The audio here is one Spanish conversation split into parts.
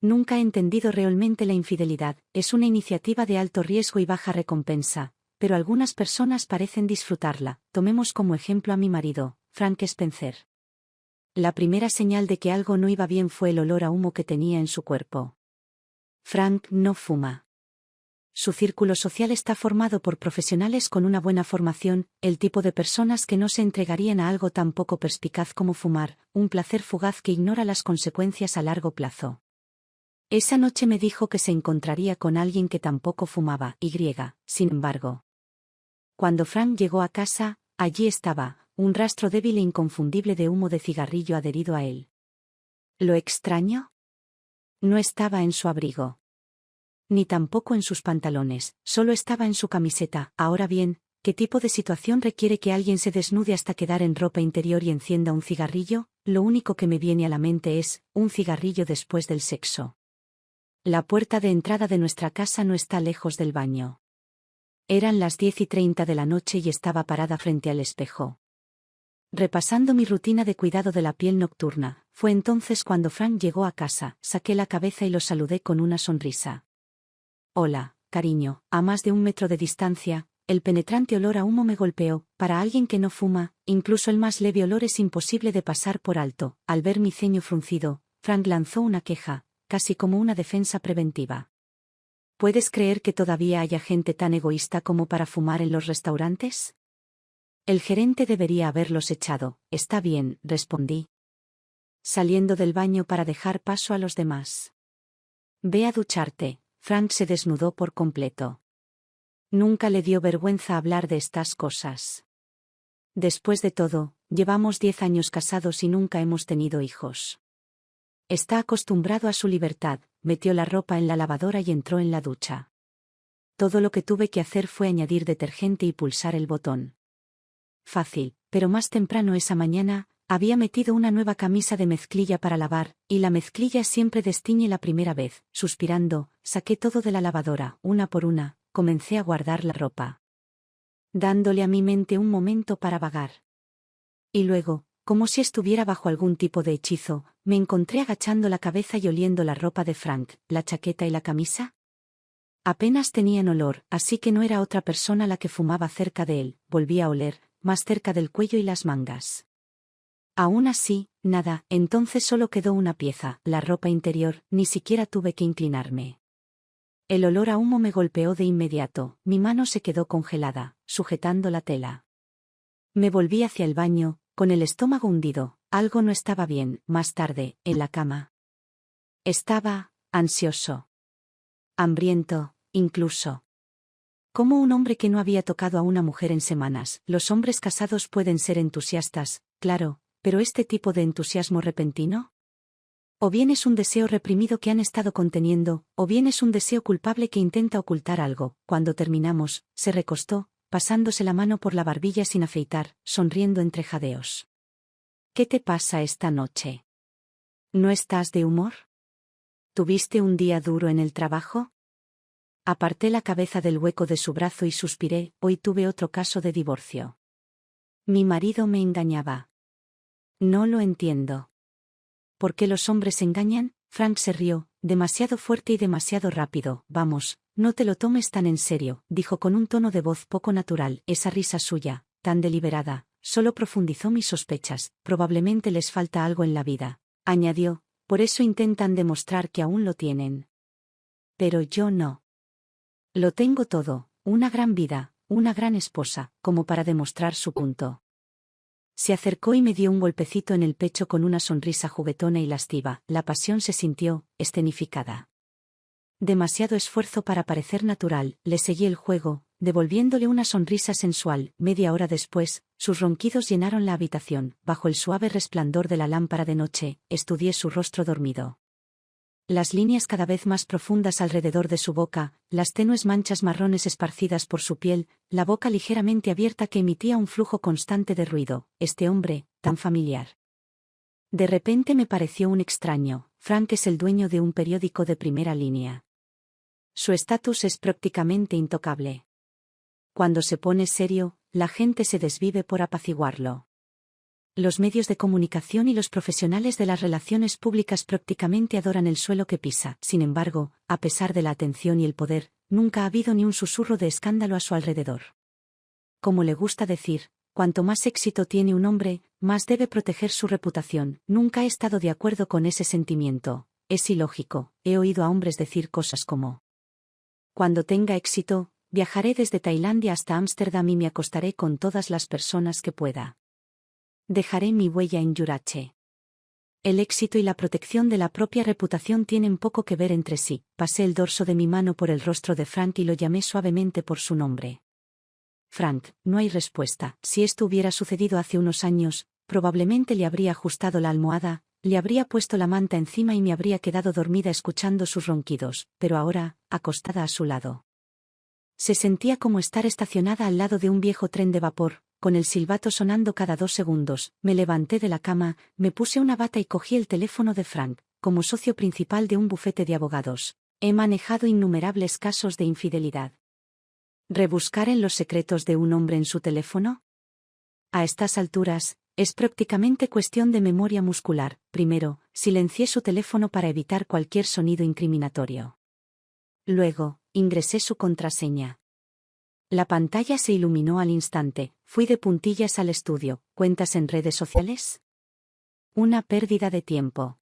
Nunca he entendido realmente la infidelidad, es una iniciativa de alto riesgo y baja recompensa, pero algunas personas parecen disfrutarla. Tomemos como ejemplo a mi marido, Frank Spencer. La primera señal de que algo no iba bien fue el olor a humo que tenía en su cuerpo. Frank no fuma. Su círculo social está formado por profesionales con una buena formación, el tipo de personas que no se entregarían a algo tan poco perspicaz como fumar, un placer fugaz que ignora las consecuencias a largo plazo. Esa noche me dijo que se encontraría con alguien que tampoco fumaba, sin embargo. Cuando Frank llegó a casa, allí estaba, un rastro débil e inconfundible de humo de cigarrillo adherido a él. ¿Lo extraño? No estaba en su abrigo. Ni tampoco en sus pantalones, solo estaba en su camiseta. Ahora bien, ¿qué tipo de situación requiere que alguien se desnude hasta quedar en ropa interior y encienda un cigarrillo? Lo único que me viene a la mente es, un cigarrillo después del sexo. La puerta de entrada de nuestra casa no está lejos del baño. Eran las 10:30 de la noche y estaba parada frente al espejo. Repasando mi rutina de cuidado de la piel nocturna, fue entonces cuando Frank llegó a casa, saqué la cabeza y lo saludé con una sonrisa. Hola, cariño, a más de 1 metro de distancia, el penetrante olor a humo me golpeó. Para alguien que no fuma, incluso el más leve olor es imposible de pasar por alto. Al ver mi ceño fruncido, Frank lanzó una queja, casi como una defensa preventiva. ¿Puedes creer que todavía haya gente tan egoísta como para fumar en los restaurantes? El gerente debería haberlos echado. Está bien, respondí, saliendo del baño para dejar paso a los demás. Ve a ducharte. Frank se desnudó por completo. Nunca le dio vergüenza hablar de estas cosas. Después de todo, llevamos 10 años casados y nunca hemos tenido hijos. Está acostumbrado a su libertad, metió la ropa en la lavadora y entró en la ducha. Todo lo que tuve que hacer fue añadir detergente y pulsar el botón. Fácil, pero más temprano esa mañana, había metido una nueva camisa de mezclilla para lavar, y la mezclilla siempre destiñe la primera vez. Suspirando, saqué todo de la lavadora, una por una, comencé a guardar la ropa, dándole a mi mente un momento para vagar. Y luego, como si estuviera bajo algún tipo de hechizo, me encontré agachando la cabeza y oliendo la ropa de Frank, la chaqueta y la camisa. Apenas tenían olor, así que no era otra persona la que fumaba cerca de él. Volví a oler, más cerca del cuello y las mangas. Aún así, nada, entonces solo quedó una pieza, la ropa interior, ni siquiera tuve que inclinarme. El olor a humo me golpeó de inmediato, mi mano se quedó congelada, sujetando la tela. Me volví hacia el baño, con el estómago hundido, algo no estaba bien. Más tarde, en la cama. Estaba ansioso, hambriento, incluso. Como un hombre que no había tocado a una mujer en semanas. Los hombres casados pueden ser entusiastas, claro, pero este tipo de entusiasmo repentino. O bien es un deseo reprimido que han estado conteniendo, o bien es un deseo culpable que intenta ocultar algo. Cuando terminamos, se recostó, pasándose la mano por la barbilla sin afeitar, sonriendo entre jadeos. ¿Qué te pasa esta noche? ¿No estás de humor? ¿Tuviste un día duro en el trabajo? Aparté la cabeza del hueco de su brazo y suspiré. Hoy tuve otro caso de divorcio. Mi marido me engañaba. No lo entiendo. ¿Por qué los hombres engañan? Frank se rió, demasiado fuerte y demasiado rápido. Vamos, no te lo tomes tan en serio, dijo con un tono de voz poco natural. Esa risa suya, tan deliberada, solo profundizó mis sospechas. Probablemente les falta algo en la vida, añadió, por eso intentan demostrar que aún lo tienen. Pero yo no. Lo tengo todo, una gran vida, una gran esposa, como para demostrar su punto. Se acercó y me dio un golpecito en el pecho con una sonrisa juguetona y lasciva. La pasión se sintió, escenificada. Demasiado esfuerzo para parecer natural. Le seguí el juego, devolviéndole una sonrisa sensual. Media hora después, sus ronquidos llenaron la habitación. Bajo el suave resplandor de la lámpara de noche, estudié su rostro dormido. Las líneas cada vez más profundas alrededor de su boca, las tenues manchas marrones esparcidas por su piel, la boca ligeramente abierta que emitía un flujo constante de ruido. Este hombre, tan familiar. De repente me pareció un extraño. Frank es el dueño de un periódico de primera línea. Su estatus es prácticamente intocable. Cuando se pone serio, la gente se desvive por apaciguarlo. Los medios de comunicación y los profesionales de las relaciones públicas prácticamente adoran el suelo que pisa. Sin embargo, a pesar de la atención y el poder, nunca ha habido ni un susurro de escándalo a su alrededor. Como le gusta decir, cuanto más éxito tiene un hombre, más debe proteger su reputación. Nunca he estado de acuerdo con ese sentimiento. Es ilógico. He oído a hombres decir cosas como: cuando tenga éxito, viajaré desde Tailandia hasta Ámsterdam y me acostaré con todas las personas que pueda. Dejaré mi huella en Yurache. El éxito y la protección de la propia reputación tienen poco que ver entre sí. Pasé el dorso de mi mano por el rostro de Frank y lo llamé suavemente por su nombre. Frank, no hay respuesta. Si esto hubiera sucedido hace unos años, probablemente le habría ajustado la almohada, le habría puesto la manta encima y me habría quedado dormida escuchando sus ronquidos, pero ahora, acostada a su lado. Se sentía como estar estacionada al lado de un viejo tren de vapor, con el silbato sonando cada 2 segundos. Me levanté de la cama, me puse una bata y cogí el teléfono de Frank. Como socio principal de un bufete de abogados, he manejado innumerables casos de infidelidad. ¿Rebuscar en los secretos de un hombre en su teléfono? A estas alturas, es prácticamente cuestión de memoria muscular. Primero, silencié su teléfono para evitar cualquier sonido incriminatorio. Luego, ingresé su contraseña. La pantalla se iluminó al instante. Fui de puntillas al estudio. ¿Cuentas en redes sociales? Una pérdida de tiempo.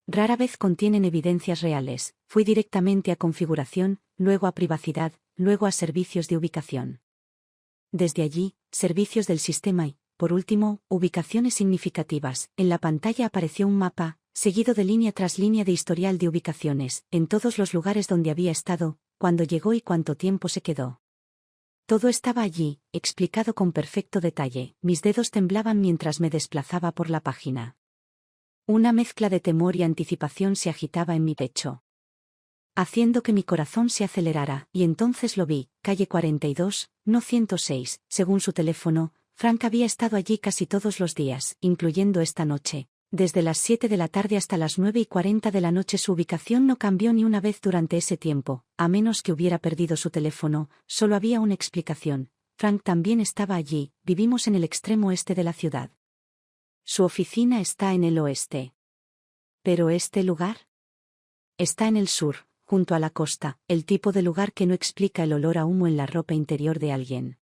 Rara vez contienen evidencias reales. Fui directamente a configuración, luego a privacidad, luego a servicios de ubicación. Desde allí, servicios del sistema y, por último, ubicaciones significativas. En la pantalla apareció un mapa, seguido de línea tras línea de historial de ubicaciones, en todos los lugares donde había estado, cuándo llegó y cuánto tiempo se quedó. Todo estaba allí, explicado con perfecto detalle. Mis dedos temblaban mientras me desplazaba por la página. Una mezcla de temor y anticipación se agitaba en mi pecho, haciendo que mi corazón se acelerara, y entonces lo vi. Calle 42, no 106. Según su teléfono, Frank había estado allí casi todos los días, incluyendo esta noche. Desde las 7 de la tarde hasta las 9:40 de la noche su ubicación no cambió ni una vez durante ese tiempo. A menos que hubiera perdido su teléfono, solo había una explicación. Frank también estaba allí. Vivimos en el extremo este de la ciudad. Su oficina está en el oeste. ¿Pero este lugar? Está en el sur, junto a la costa, el tipo de lugar que no explica el olor a humo en la ropa interior de alguien.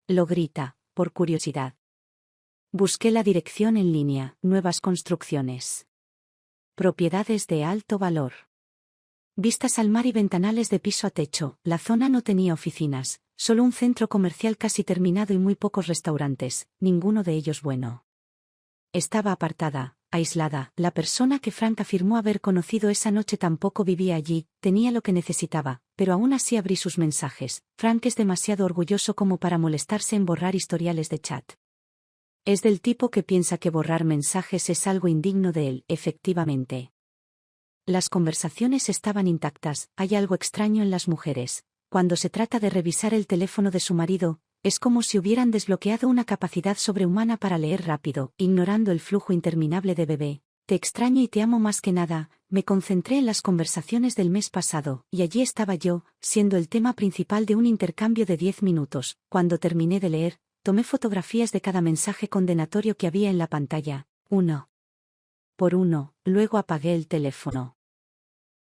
Lo grita, por curiosidad. Busqué la dirección en línea. Nuevas construcciones. Propiedades de alto valor. Vistas al mar y ventanales de piso a techo. La zona no tenía oficinas, solo un centro comercial casi terminado y muy pocos restaurantes, ninguno de ellos bueno. Estaba apartada, aislada. La persona que Frank afirmó haber conocido esa noche tampoco vivía allí. Tenía lo que necesitaba, pero aún así abrí sus mensajes. Frank es demasiado orgulloso como para molestarse en borrar historiales de chat. Es del tipo que piensa que borrar mensajes es algo indigno de él. Efectivamente. Las conversaciones estaban intactas. Hay algo extraño en las mujeres. Cuando se trata de revisar el teléfono de su marido, es como si hubieran desbloqueado una capacidad sobrehumana para leer rápido, ignorando el flujo interminable de bebé. Te extraño y te amo más que nada. Me concentré en las conversaciones del mes pasado, y allí estaba yo, siendo el tema principal de un intercambio de 10 minutos. Cuando terminé de leer, tomé fotografías de cada mensaje condenatorio que había en la pantalla, uno por uno, luego apagué el teléfono.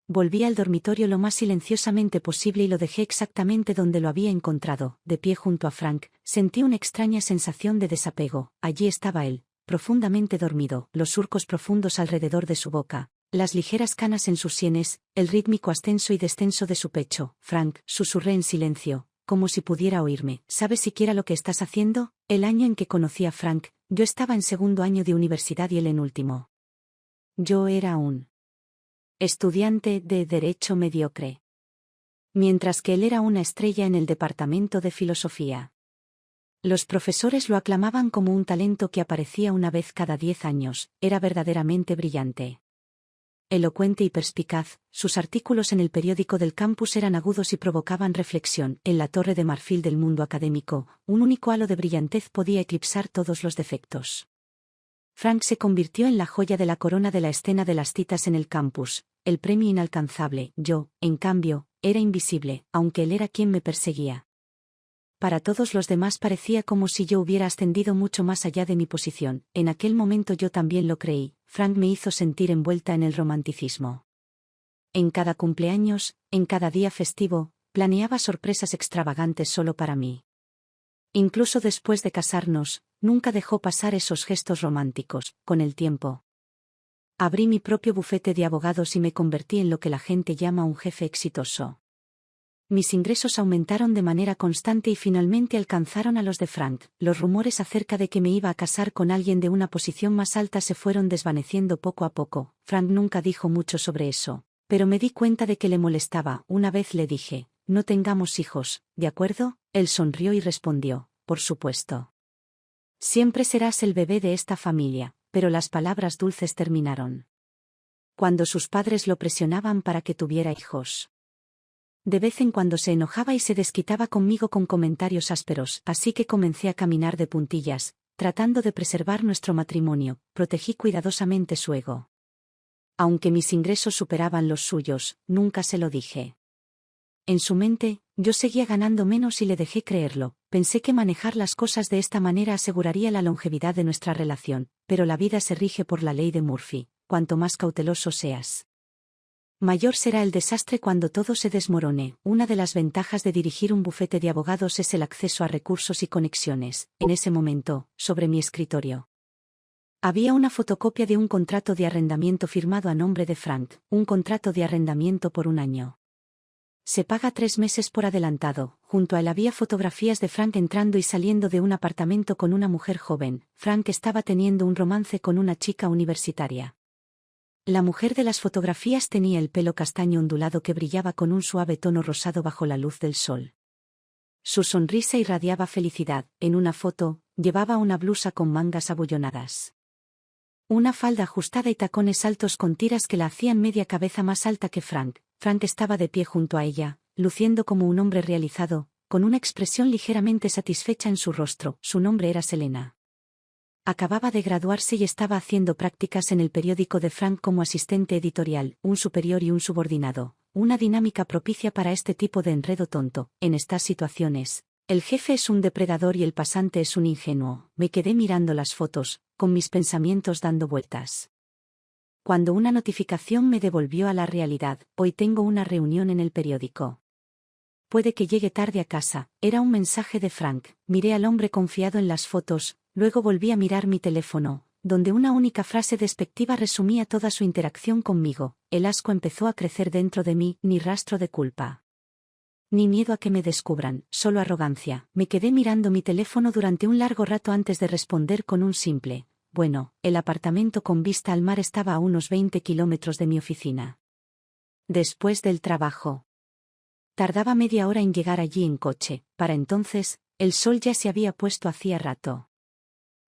Volví al dormitorio lo más silenciosamente posible y lo dejé exactamente donde lo había encontrado, de pie junto a Frank. Sentí una extraña sensación de desapego. Allí estaba él, profundamente dormido, los surcos profundos alrededor de su boca, las ligeras canas en sus sienes, el rítmico ascenso y descenso de su pecho. Frank, susurré en silencio, como si pudiera oírme. ¿Sabes siquiera lo que estás haciendo? El año en que conocí a Frank, yo estaba en segundo año de universidad y él en último. Yo era un estudiante de derecho mediocre, mientras que él era una estrella en el departamento de filosofía. Los profesores lo aclamaban como un talento que aparecía una vez cada 10 años. Era verdaderamente brillante. Elocuente y perspicaz, sus artículos en el periódico del campus eran agudos y provocaban reflexión. En la torre de marfil del mundo académico, un único halo de brillantez podía eclipsar todos los defectos. Frank se convirtió en la joya de la corona de la escena de las citas en el campus, el premio inalcanzable. Yo, en cambio, era invisible, aunque él era quien me perseguía. Para todos los demás parecía como si yo hubiera ascendido mucho más allá de mi posición. En aquel momento yo también lo creí. Frank me hizo sentir envuelta en el romanticismo. En cada cumpleaños, en cada día festivo, planeaba sorpresas extravagantes solo para mí. Incluso después de casarnos, nunca dejó pasar esos gestos románticos. Con el tiempo, abrí mi propio bufete de abogados y me convertí en lo que la gente llama un jefe exitoso. Mis ingresos aumentaron de manera constante y finalmente alcanzaron a los de Frank. Los rumores acerca de que me iba a casar con alguien de una posición más alta se fueron desvaneciendo poco a poco. Frank nunca dijo mucho sobre eso, pero me di cuenta de que le molestaba. Una vez le dije, no tengamos hijos, ¿de acuerdo? Él sonrió y respondió, por supuesto. Siempre serás el bebé de esta familia, pero las palabras dulces terminaron cuando sus padres lo presionaban para que tuviera hijos. De vez en cuando se enojaba y se desquitaba conmigo con comentarios ásperos, así que comencé a caminar de puntillas, tratando de preservar nuestro matrimonio. Protegí cuidadosamente su ego. Aunque mis ingresos superaban los suyos, nunca se lo dije. En su mente, yo seguía ganando menos y le dejé creerlo. Pensé que manejar las cosas de esta manera aseguraría la longevidad de nuestra relación, pero la vida se rige por la ley de Murphy. Cuanto más cauteloso seas, mayor será el desastre cuando todo se desmorone. Una de las ventajas de dirigir un bufete de abogados es el acceso a recursos y conexiones. En ese momento, sobre mi escritorio, había una fotocopia de un contrato de arrendamiento firmado a nombre de Frank, un contrato de arrendamiento por 1 año. Se paga 3 meses por adelantado. Junto a él había fotografías de Frank entrando y saliendo de un apartamento con una mujer joven. Frank estaba teniendo un romance con una chica universitaria. La mujer de las fotografías tenía el pelo castaño ondulado que brillaba con un suave tono rosado bajo la luz del sol. Su sonrisa irradiaba felicidad. En una foto, llevaba una blusa con mangas abullonadas, una falda ajustada y tacones altos con tiras que la hacían media cabeza más alta que Frank. Frank estaba de pie junto a ella, luciendo como un hombre realizado, con una expresión ligeramente satisfecha en su rostro. Su nombre era Selena. Acababa de graduarse y estaba haciendo prácticas en el periódico de Frank como asistente editorial, un superior y un subordinado, una dinámica propicia para este tipo de enredo tonto. En estas situaciones, el jefe es un depredador y el pasante es un ingenuo. Me quedé mirando las fotos, con mis pensamientos dando vueltas, cuando una notificación me devolvió a la realidad. Hoy tengo una reunión en el periódico. Puede que llegue tarde a casa. Era un mensaje de Frank. Miré al hombre confiado en las fotos. Luego volví a mirar mi teléfono, donde una única frase despectiva resumía toda su interacción conmigo. El asco empezó a crecer dentro de mí. Ni rastro de culpa, ni miedo a que me descubran, solo arrogancia. Me quedé mirando mi teléfono durante un largo rato antes de responder con un simple, bueno. El apartamento con vista al mar estaba a unos 20 kilómetros de mi oficina. Después del trabajo, tardaba media hora en llegar allí en coche. Para entonces, el sol ya se había puesto hacía rato.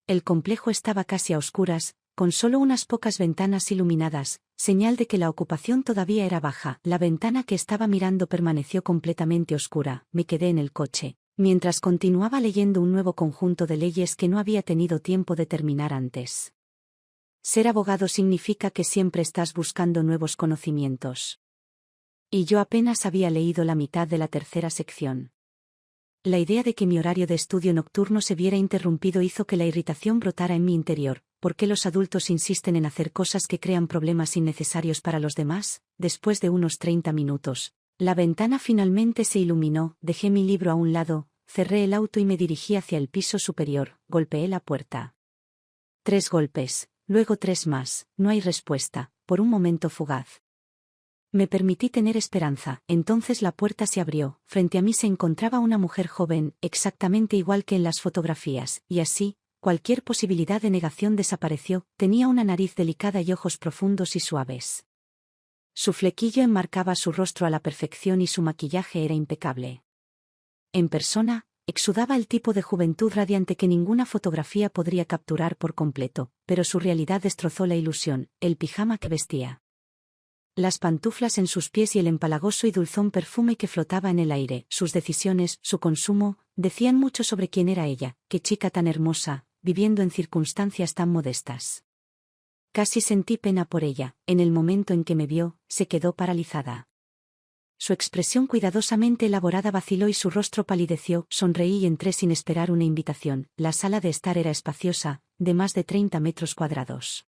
El complejo estaba casi a oscuras, con solo unas pocas ventanas iluminadas, señal de que la ocupación todavía era baja. La ventana que estaba mirando permaneció completamente oscura. Me quedé en el coche, mientras continuaba leyendo un nuevo conjunto de leyes que no había tenido tiempo de terminar antes. Ser abogado significa que siempre estás buscando nuevos conocimientos. Y yo apenas había leído la mitad de la 3ª sección. La idea de que mi horario de estudio nocturno se viera interrumpido hizo que la irritación brotara en mi interior. ¿Por qué los adultos insisten en hacer cosas que crean problemas innecesarios para los demás? Después de unos 30 minutos, la ventana finalmente se iluminó. Dejé mi libro a un lado, cerré el auto y me dirigí hacia el piso superior. Golpeé la puerta. 3 golpes, luego 3 más. No hay respuesta. Por un momento fugaz, me permití tener esperanza. Entonces la puerta se abrió. Frente a mí se encontraba una mujer joven, exactamente igual que en las fotografías, y así, cualquier posibilidad de negación desapareció. Tenía una nariz delicada y ojos profundos y suaves. Su flequillo enmarcaba su rostro a la perfección y su maquillaje era impecable. En persona, exudaba el tipo de juventud radiante que ninguna fotografía podría capturar por completo, pero su realidad destrozó la ilusión. El pijama que vestía, las pantuflas en sus pies y el empalagoso y dulzón perfume que flotaba en el aire. Sus decisiones, su consumo, decían mucho sobre quién era ella. Qué chica tan hermosa, viviendo en circunstancias tan modestas. Casi sentí pena por ella. En el momento en que me vio, se quedó paralizada. Su expresión cuidadosamente elaborada vaciló y su rostro palideció. Sonreí y entré sin esperar una invitación. La sala de estar era espaciosa, de más de 30 metros cuadrados.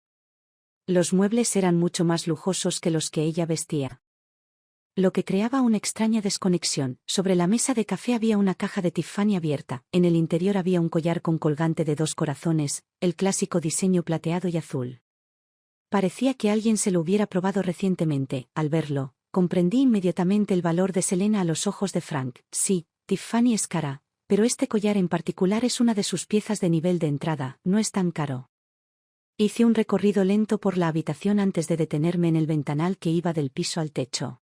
Los muebles eran mucho más lujosos que los que ella vestía, lo que creaba una extraña desconexión. Sobre la mesa de café había una caja de Tiffany abierta, en el interior había un collar con colgante de 2 corazones, el clásico diseño plateado y azul. Parecía que alguien se lo hubiera probado recientemente. Al verlo, comprendí inmediatamente el valor de Selena a los ojos de Frank. Sí, Tiffany es cara, pero este collar en particular es una de sus piezas de nivel de entrada, no es tan caro. Hice un recorrido lento por la habitación antes de detenerme en el ventanal que iba del piso al techo.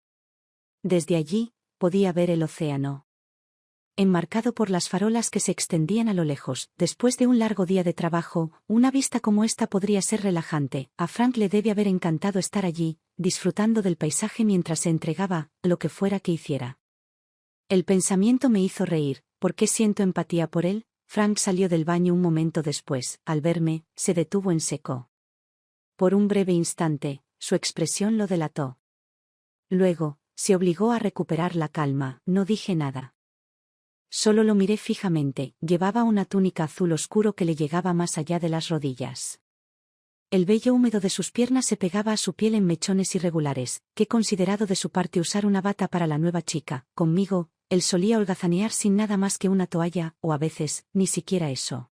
Desde allí, podía ver el océano, enmarcado por las farolas que se extendían a lo lejos. Después de un largo día de trabajo, una vista como esta podría ser relajante. A Frank le debe haber encantado estar allí, disfrutando del paisaje mientras se entregaba a lo que fuera que hiciera. El pensamiento me hizo reír. ¿Por qué siento empatía por él? Frank salió del baño un momento después. Al verme, se detuvo en seco. Por un breve instante, su expresión lo delató. Luego, se obligó a recuperar la calma. No dije nada. Solo lo miré fijamente. Llevaba una túnica azul oscuro que le llegaba más allá de las rodillas. El vello húmedo de sus piernas se pegaba a su piel en mechones irregulares. Qué considerado de su parte usar una bata para la nueva chica. Conmigo, él solía holgazanear sin nada más que una toalla, o a veces, ni siquiera eso.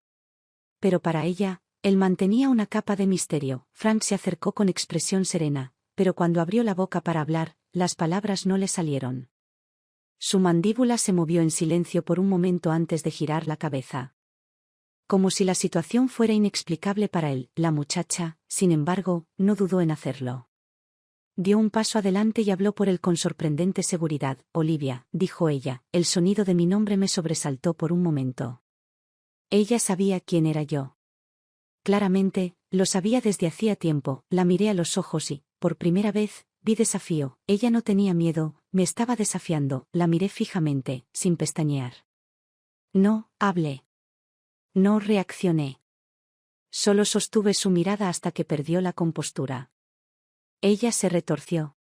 Pero para ella, él mantenía una capa de misterio. Frank se acercó con expresión serena, pero cuando abrió la boca para hablar, las palabras no le salieron. Su mandíbula se movió en silencio por un momento antes de girar la cabeza. Como si la situación fuera inexplicable para él, la muchacha, sin embargo, no dudó en hacerlo. Dio un paso adelante y habló por él con sorprendente seguridad. Olivia, dijo ella, el sonido de mi nombre me sobresaltó por un momento. Ella sabía quién era yo. Claramente, lo sabía desde hacía tiempo. La miré a los ojos y, por primera vez, vi desafío. Ella no tenía miedo, me estaba desafiando. La miré fijamente, sin pestañear. No, hablé. No reaccioné. Solo sostuve su mirada hasta que perdió la compostura. Ella se retorció,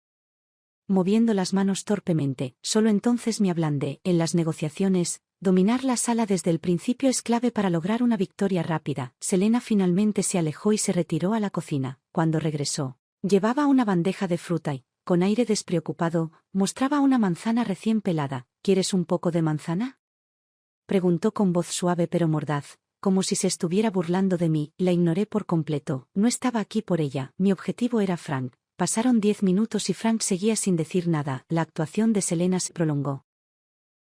moviendo las manos torpemente. Solo entonces me ablandé. En las negociaciones, dominar la sala desde el principio es clave para lograr una victoria rápida. Selena finalmente se alejó y se retiró a la cocina. Cuando regresó, llevaba una bandeja de fruta y, con aire despreocupado, mostraba una manzana recién pelada. ¿Quieres un poco de manzana?, preguntó con voz suave pero mordaz, como si se estuviera burlando de mí. La ignoré por completo. No estaba aquí por ella. Mi objetivo era Frank. Pasaron 10 minutos y Frank seguía sin decir nada. La actuación de Selena se prolongó,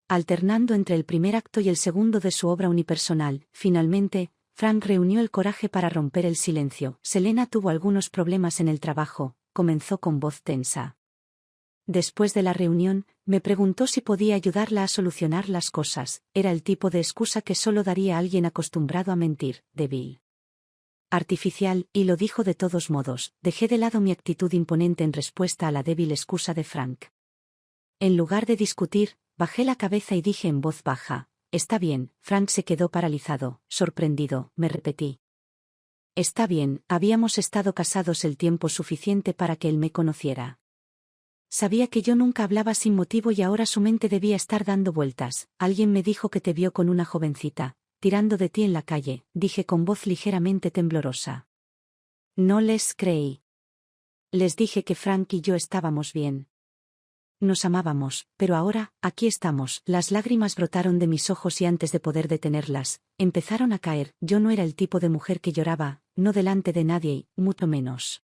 alternando entre el primer acto y el segundo de su obra unipersonal. Finalmente, Frank reunió el coraje para romper el silencio. Selena tuvo algunos problemas en el trabajo, comenzó con voz tensa. Después de la reunión, me preguntó si podía ayudarla a solucionar las cosas. Era el tipo de excusa que solo daría a alguien acostumbrado a mentir, débil, artificial, y lo dijo de todos modos. Dejé de lado mi actitud imponente en respuesta a la débil excusa de Frank. En lugar de discutir, bajé la cabeza y dije en voz baja, «Está bien». Frank se quedó paralizado, sorprendido. Me repetí, «Está bien». Habíamos estado casados el tiempo suficiente para que él me conociera. Sabía que yo nunca hablaba sin motivo y ahora su mente debía estar dando vueltas. Alguien me dijo que te vio con una jovencita, tirando de ti en la calle, dije con voz ligeramente temblorosa. No les creí. Les dije que Frank y yo estábamos bien. Nos amábamos, pero ahora, aquí estamos. Las lágrimas brotaron de mis ojos y antes de poder detenerlas, empezaron a caer. Yo no era el tipo de mujer que lloraba, no delante de nadie y, mucho menos,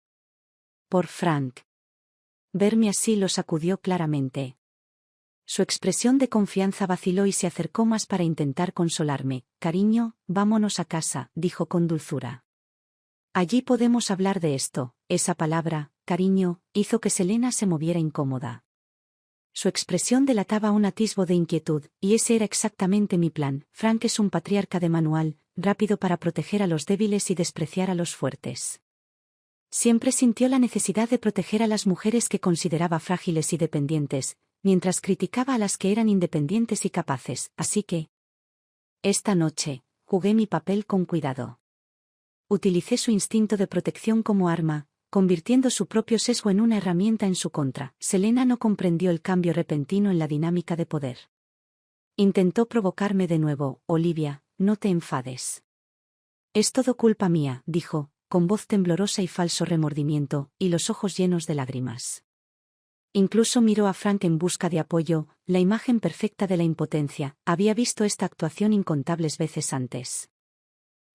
por Frank. Verme así lo sacudió claramente. Su expresión de confianza vaciló y se acercó más para intentar consolarme. Cariño, vámonos a casa, dijo con dulzura. Allí podemos hablar de esto. Esa palabra, cariño, hizo que Selena se moviera incómoda. Su expresión delataba un atisbo de inquietud, y ese era exactamente mi plan. Frank es un patriarca de manual, rápido para proteger a los débiles y despreciar a los fuertes. Siempre sintió la necesidad de proteger a las mujeres que consideraba frágiles y dependientes, mientras criticaba a las que eran independientes y capaces. Así que, esta noche, jugué mi papel con cuidado. Utilicé su instinto de protección como arma, convirtiendo su propio sesgo en una herramienta en su contra. Selena no comprendió el cambio repentino en la dinámica de poder. Intentó provocarme de nuevo. Olivia, no te enfades. Es todo culpa mía, dijo, con voz temblorosa y falso remordimiento, y los ojos llenos de lágrimas. Incluso miró a Frank en busca de apoyo, la imagen perfecta de la impotencia. Había visto esta actuación incontables veces antes.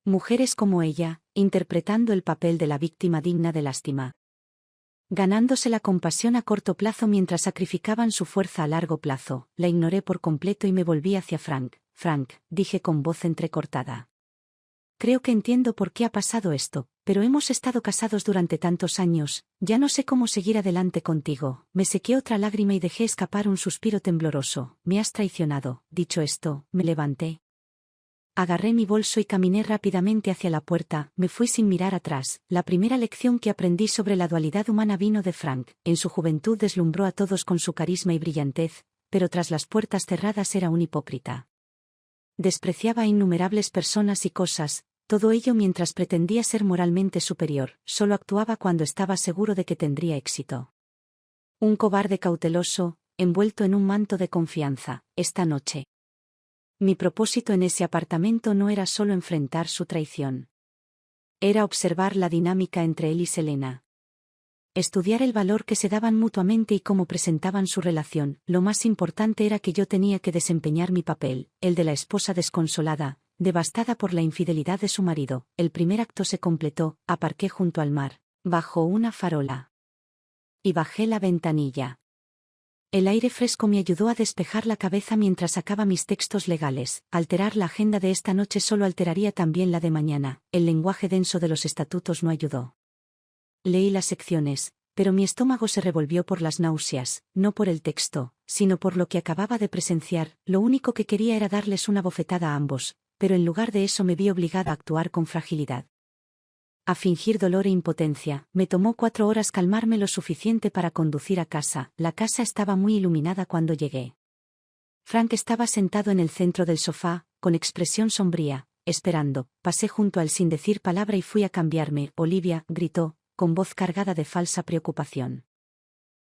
Mujeres como ella, interpretando el papel de la víctima digna de lástima. Ganándose la compasión a corto plazo mientras sacrificaban su fuerza a largo plazo. La ignoré por completo y me volví hacia Frank. Frank, dije con voz entrecortada. Creo que entiendo por qué ha pasado esto, pero hemos estado casados durante tantos años, ya no sé cómo seguir adelante contigo. Me sequé otra lágrima y dejé escapar un suspiro tembloroso. Me has traicionado. Dicho esto, me levanté. Agarré mi bolso y caminé rápidamente hacia la puerta. Me fui sin mirar atrás. La primera lección que aprendí sobre la dualidad humana vino de Frank. En su juventud deslumbró a todos con su carisma y brillantez, pero tras las puertas cerradas era un hipócrita. Despreciaba a innumerables personas y cosas, todo ello mientras pretendía ser moralmente superior. Solo actuaba cuando estaba seguro de que tendría éxito. Un cobarde cauteloso, envuelto en un manto de confianza. Esta noche. Mi propósito en ese apartamento no era solo enfrentar su traición. Era observar la dinámica entre él y Selena. Estudiar el valor que se daban mutuamente y cómo presentaban su relación. Lo más importante era que yo tenía que desempeñar mi papel, el de la esposa desconsolada, devastada por la infidelidad de su marido. El primer acto se completó. Aparqué junto al mar, bajo una farola. Y bajé la ventanilla. El aire fresco me ayudó a despejar la cabeza mientras sacaba mis textos legales. Alterar la agenda de esta noche solo alteraría también la de mañana. El lenguaje denso de los estatutos no ayudó. Leí las secciones, pero mi estómago se revolvió por las náuseas, no por el texto, sino por lo que acababa de presenciar. Lo único que quería era darles una bofetada a ambos, pero en lugar de eso me vi obligada a actuar con fragilidad. A fingir dolor e impotencia. Me tomó 4 horas calmarme lo suficiente para conducir a casa. La casa estaba muy iluminada cuando llegué. Frank estaba sentado en el centro del sofá, con expresión sombría, esperando. Pasé junto a él sin decir palabra y fui a cambiarme. Olivia, gritó, con voz cargada de falsa preocupación.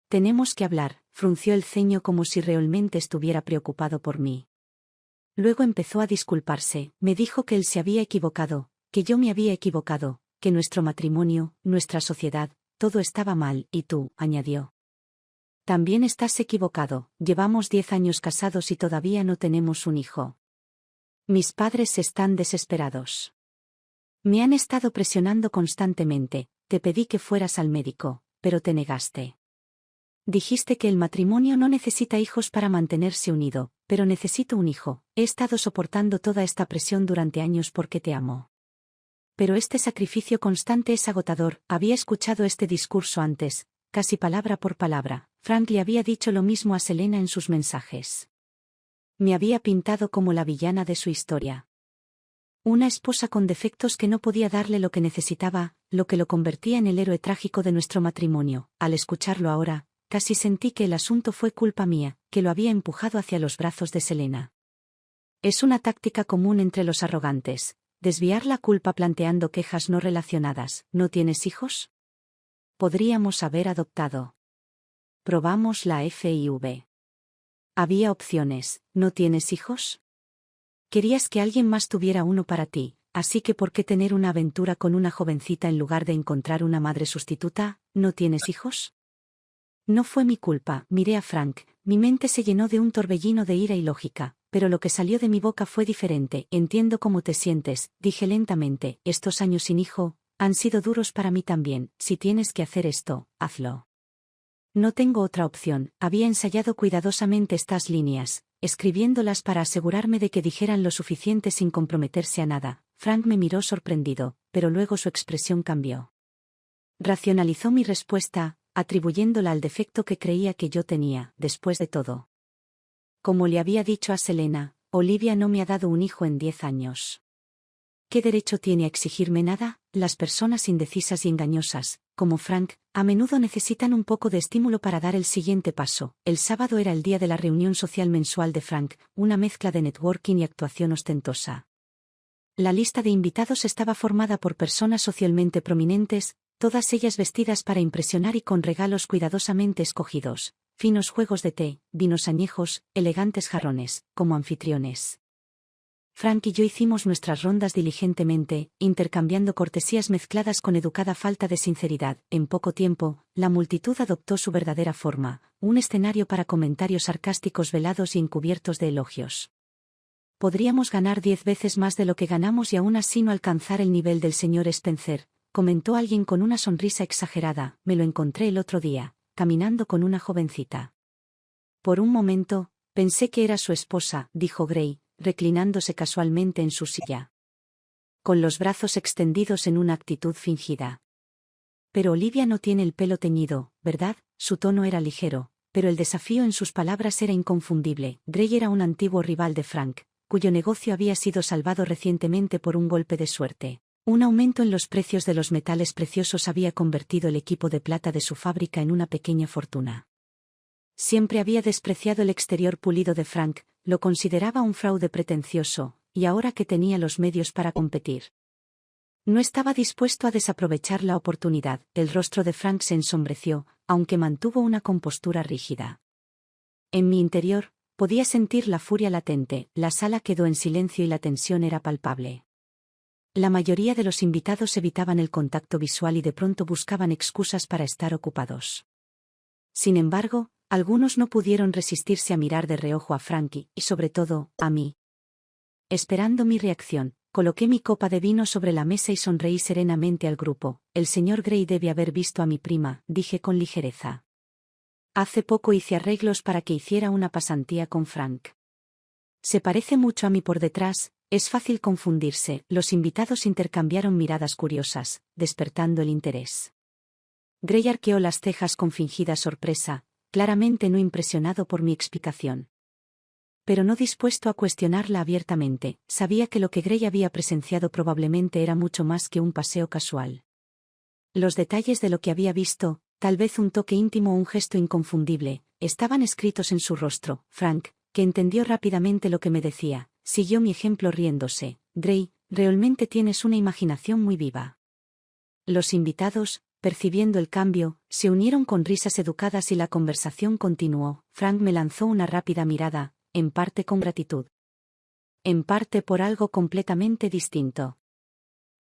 Tenemos que hablar. Frunció el ceño como si realmente estuviera preocupado por mí. Luego empezó a disculparse. Me dijo que él se había equivocado, que yo me había equivocado, que nuestro matrimonio, nuestra sociedad, todo estaba mal, y tú, añadió. También estás equivocado. Llevamos 10 años casados y todavía no tenemos un hijo. Mis padres están desesperados. Me han estado presionando constantemente. Te pedí que fueras al médico, pero te negaste. Dijiste que el matrimonio no necesita hijos para mantenerse unido, pero necesito un hijo. He estado soportando toda esta presión durante años porque te amo. Pero este sacrificio constante es agotador. Había escuchado este discurso antes, casi palabra por palabra. Frank le había dicho lo mismo a Selena en sus mensajes. Me había pintado como la villana de su historia. Una esposa con defectos que no podía darle lo que necesitaba, lo que lo convertía en el héroe trágico de nuestro matrimonio. Al escucharlo ahora, casi sentí que el asunto fue culpa mía, que lo había empujado hacia los brazos de Selena. Es una táctica común entre los arrogantes, desviar la culpa planteando quejas no relacionadas. ¿No tienes hijos? Podríamos haber adoptado. Probamos la FIV. Había opciones. ¿No tienes hijos? Querías que alguien más tuviera uno para ti, así que ¿por qué tener una aventura con una jovencita en lugar de encontrar una madre sustituta? ¿No tienes hijos? No fue mi culpa. Miré a Frank, mi mente se llenó de un torbellino de ira y lógica, pero lo que salió de mi boca fue diferente. Entiendo cómo te sientes, dije lentamente. Estos años sin hijo han sido duros para mí también. Si tienes que hacer esto, hazlo. No tengo otra opción. Había ensayado cuidadosamente estas líneas, escribiéndolas para asegurarme de que dijeran lo suficiente sin comprometerse a nada. Frank me miró sorprendido, pero luego su expresión cambió. Racionalizó mi respuesta, atribuyéndola al defecto que creía que yo tenía. Después de todo, como le había dicho a Selena, Olivia no me ha dado un hijo en 10 años. ¿Qué derecho tiene a exigirme nada? Las personas indecisas y engañosas, como Frank, a menudo necesitan un poco de estímulo para dar el siguiente paso. El sábado era el día de la reunión social mensual de Frank, una mezcla de networking y actuación ostentosa. La lista de invitados estaba formada por personas socialmente prominentes, todas ellas vestidas para impresionar y con regalos cuidadosamente escogidos, finos juegos de té, vinos añejos, elegantes jarrones, como anfitriones. Frank y yo hicimos nuestras rondas diligentemente, intercambiando cortesías mezcladas con educada falta de sinceridad. En poco tiempo, la multitud adoptó su verdadera forma, un escenario para comentarios sarcásticos velados y encubiertos de elogios. Podríamos ganar 10 veces más de lo que ganamos y aún así no alcanzar el nivel del señor Spencer, comentó alguien con una sonrisa exagerada. Me lo encontré el otro día, caminando con una jovencita. Por un momento, pensé que era su esposa, dijo Gray, reclinándose casualmente en su silla, con los brazos extendidos en una actitud fingida. Pero Olivia no tiene el pelo teñido, ¿verdad? Su tono era ligero, pero el desafío en sus palabras era inconfundible. Gray era un antiguo rival de Frank, cuyo negocio había sido salvado recientemente por un golpe de suerte. Un aumento en los precios de los metales preciosos había convertido el equipo de plata de su fábrica en una pequeña fortuna. Siempre había despreciado el exterior pulido de Frank, lo consideraba un fraude pretencioso, y ahora que tenía los medios para competir, no estaba dispuesto a desaprovechar la oportunidad. El rostro de Frank se ensombreció, aunque mantuvo una compostura rígida. En mi interior, podía sentir la furia latente. La sala quedó en silencio y la tensión era palpable. La mayoría de los invitados evitaban el contacto visual y de pronto buscaban excusas para estar ocupados. Sin embargo, algunos no pudieron resistirse a mirar de reojo a Frankie, y sobre todo, a mí. Esperando mi reacción, coloqué mi copa de vino sobre la mesa y sonreí serenamente al grupo. El señor Gray debe haber visto a mi prima, dije con ligereza. Hace poco hice arreglos para que hiciera una pasantía con Frank. Se parece mucho a mí por detrás, es fácil confundirse. Los invitados intercambiaron miradas curiosas, despertando el interés. Gray arqueó las cejas con fingida sorpresa, claramente no impresionado por mi explicación. Pero no dispuesto a cuestionarla abiertamente, sabía que lo que Gray había presenciado probablemente era mucho más que un paseo casual. Los detalles de lo que había visto, tal vez un toque íntimo o un gesto inconfundible, estaban escritos en su rostro. Frank, que entendió rápidamente lo que me decía, siguió mi ejemplo riéndose. Gray, realmente tienes una imaginación muy viva. Los invitados, percibiendo el cambio, se unieron con risas educadas y la conversación continuó. Frank me lanzó una rápida mirada, en parte con gratitud, en parte por algo completamente distinto.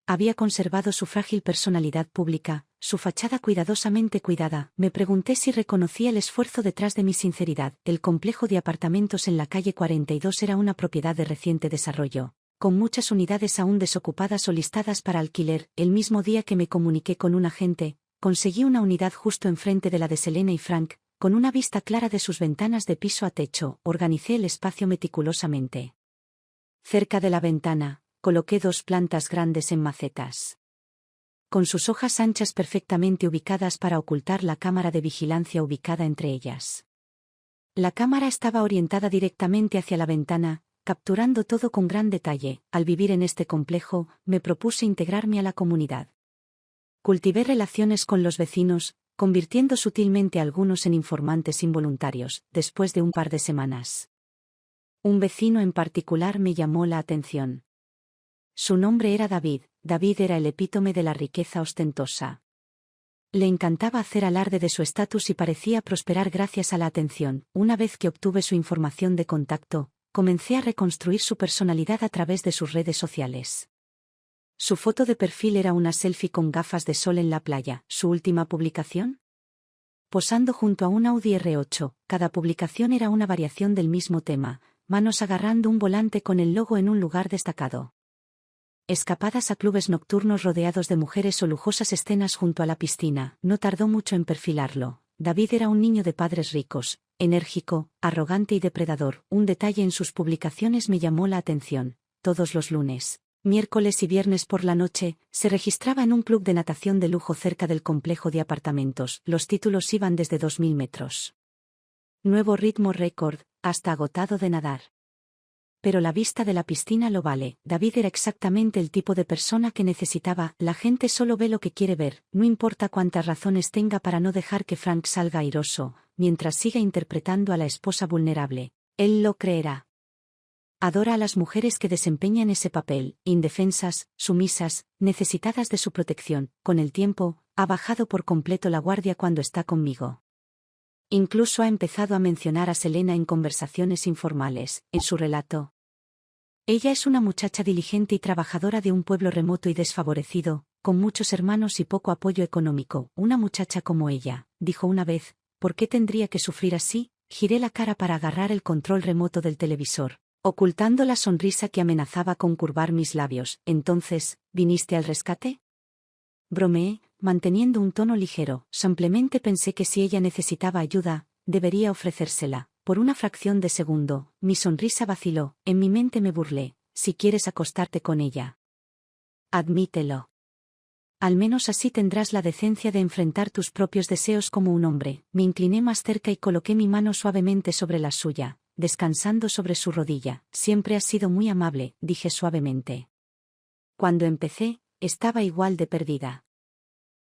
Había conservado su frágil personalidad pública, su fachada cuidadosamente cuidada. Me pregunté si reconocía el esfuerzo detrás de mi sinceridad. El complejo de apartamentos en la calle 42 era una propiedad de reciente desarrollo, con muchas unidades aún desocupadas o listadas para alquiler. El mismo día que me comuniqué con un agente, conseguí una unidad justo enfrente de la de Selena y Frank, con una vista clara de sus ventanas de piso a techo. Organicé el espacio meticulosamente. Cerca de la ventana, coloqué 2 plantas grandes en macetas, con sus hojas anchas perfectamente ubicadas para ocultar la cámara de vigilancia ubicada entre ellas. La cámara estaba orientada directamente hacia la ventana, capturando todo con gran detalle. Al vivir en este complejo, me propuse integrarme a la comunidad. Cultivé relaciones con los vecinos, convirtiendo sutilmente a algunos en informantes involuntarios. Después de un par de semanas, un vecino en particular me llamó la atención. Su nombre era David. David era el epítome de la riqueza ostentosa. Le encantaba hacer alarde de su estatus y parecía prosperar gracias a la atención. Una vez que obtuve su información de contacto, comencé a reconstruir su personalidad a través de sus redes sociales. Su foto de perfil era una selfie con gafas de sol en la playa. ¿Su última publicación? Posando junto a un Audi R8, cada publicación era una variación del mismo tema, manos agarrando un volante con el logo en un lugar destacado. Escapadas a clubes nocturnos rodeados de mujeres o lujosas escenas junto a la piscina. No tardó mucho en perfilarlo. David era un niño de padres ricos, enérgico, arrogante y depredador. Un detalle en sus publicaciones me llamó la atención. Todos los lunes, miércoles y viernes por la noche, se registraba en un club de natación de lujo cerca del complejo de apartamentos. Los títulos iban desde 2000 metros. Nuevo ritmo récord, hasta agotado de nadar. Pero la vista de la piscina lo vale. David era exactamente el tipo de persona que necesitaba. La gente solo ve lo que quiere ver, no importa cuántas razones tenga para no dejar que Frank salga airoso, mientras siga interpretando a la esposa vulnerable. Él lo creerá. Adora a las mujeres que desempeñan ese papel, indefensas, sumisas, necesitadas de su protección. Con el tiempo, ha bajado por completo la guardia cuando está conmigo. Incluso ha empezado a mencionar a Selena en conversaciones informales, en su relato. Ella es una muchacha diligente y trabajadora de un pueblo remoto y desfavorecido, con muchos hermanos y poco apoyo económico. Una muchacha como ella, dijo una vez, ¿por qué tendría que sufrir así? Giré la cara para agarrar el control remoto del televisor, ocultando la sonrisa que amenazaba con curvar mis labios. Entonces, ¿viniste al rescate? Bromeé, manteniendo un tono ligero. Simplemente pensé que si ella necesitaba ayuda, debería ofrecérsela. Por una fracción de segundo, mi sonrisa vaciló. En mi mente me burlé. Si quieres acostarte con ella, admítelo. Al menos así tendrás la decencia de enfrentar tus propios deseos como un hombre. Me incliné más cerca y coloqué mi mano suavemente sobre la suya, descansando sobre su rodilla. Siempre has sido muy amable, dije suavemente. Cuando empecé, estaba igual de perdida.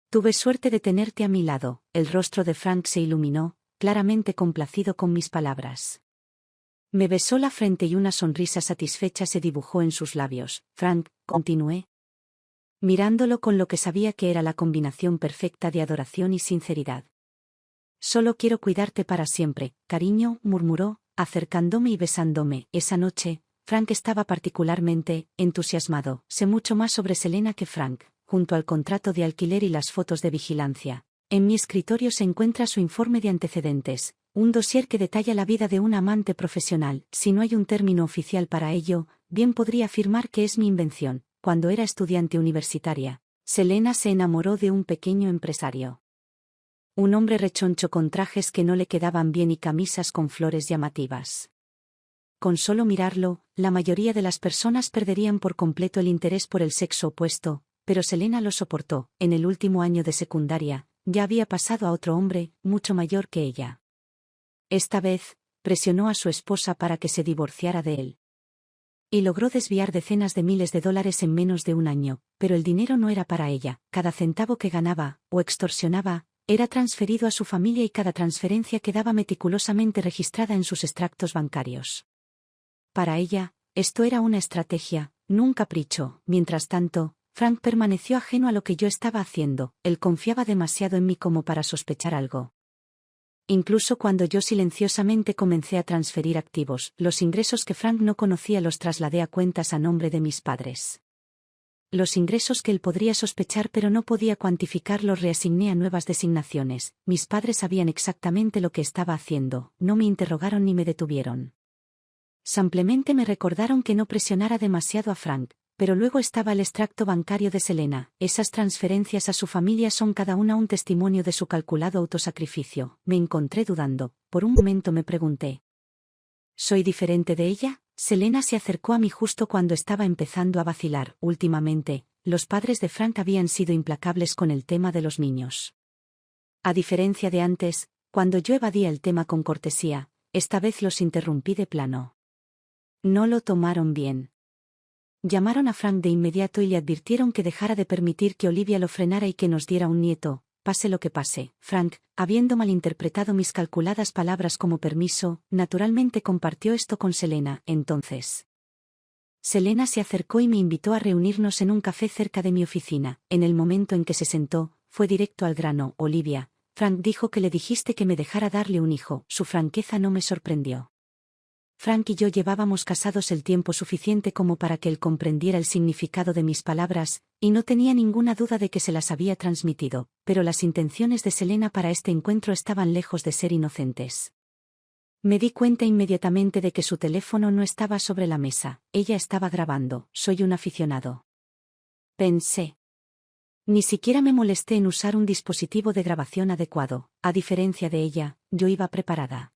Tuve suerte de tenerte a mi lado. El rostro de Frank se iluminó, claramente complacido con mis palabras. Me besó la frente y una sonrisa satisfecha se dibujó en sus labios. Frank, continué, mirándolo con lo que sabía que era la combinación perfecta de adoración y sinceridad. Solo quiero cuidarte para siempre, cariño, murmuró, acercándome y besándome. Esa noche, Frank estaba particularmente entusiasmado. Sé mucho más sobre Selena que Frank, junto al contrato de alquiler y las fotos de vigilancia. En mi escritorio se encuentra su informe de antecedentes, un dossier que detalla la vida de una amante profesional. Si no hay un término oficial para ello, bien podría afirmar que es mi invención. Cuando era estudiante universitaria, Selena se enamoró de un pequeño empresario. Un hombre rechoncho con trajes que no le quedaban bien y camisas con flores llamativas. Con solo mirarlo, la mayoría de las personas perderían por completo el interés por el sexo opuesto, pero Selena lo soportó. En el último año de secundaria, ya había pasado a otro hombre, mucho mayor que ella. Esta vez, presionó a su esposa para que se divorciara de él. Y logró desviar decenas de miles de dólares en menos de un año, pero el dinero no era para ella. Cada centavo que ganaba, o extorsionaba, era transferido a su familia y cada transferencia quedaba meticulosamente registrada en sus extractos bancarios. Para ella, esto era una estrategia, no un capricho. Mientras tanto, Frank permaneció ajeno a lo que yo estaba haciendo. Él confiaba demasiado en mí como para sospechar algo. Incluso cuando yo silenciosamente comencé a transferir activos, los ingresos que Frank no conocía los trasladé a cuentas a nombre de mis padres. Los ingresos que él podría sospechar pero no podía cuantificar los reasigné a nuevas designaciones. Mis padres sabían exactamente lo que estaba haciendo, no me interrogaron ni me detuvieron. Simplemente me recordaron que no presionara demasiado a Frank, pero luego estaba el extracto bancario de Selena. Esas transferencias a su familia son cada una un testimonio de su calculado autosacrificio. Me encontré dudando. Por un momento me pregunté, ¿soy diferente de ella? Selena se acercó a mí justo cuando estaba empezando a vacilar. Últimamente, los padres de Frank habían sido implacables con el tema de los niños. A diferencia de antes, cuando yo evadía el tema con cortesía, esta vez los interrumpí de plano. No lo tomaron bien. Llamaron a Frank de inmediato y le advirtieron que dejara de permitir que Olivia lo frenara y que nos diera un nieto, pase lo que pase. Frank, habiendo malinterpretado mis calculadas palabras como permiso, naturalmente compartió esto con Selena. Entonces, Selena se acercó y me invitó a reunirnos en un café cerca de mi oficina. En el momento en que se sentó, fue directo al grano. Olivia, Frank dijo que le dijiste que me dejara darle un hijo. Su franqueza no me sorprendió. Frank y yo llevábamos casados el tiempo suficiente como para que él comprendiera el significado de mis palabras, y no tenía ninguna duda de que se las había transmitido, pero las intenciones de Selena para este encuentro estaban lejos de ser inocentes. Me di cuenta inmediatamente de que su teléfono no estaba sobre la mesa, ella estaba grabando. Soy un aficionado, pensé. Ni siquiera me molesté en usar un dispositivo de grabación adecuado. A diferencia de ella, yo iba preparada.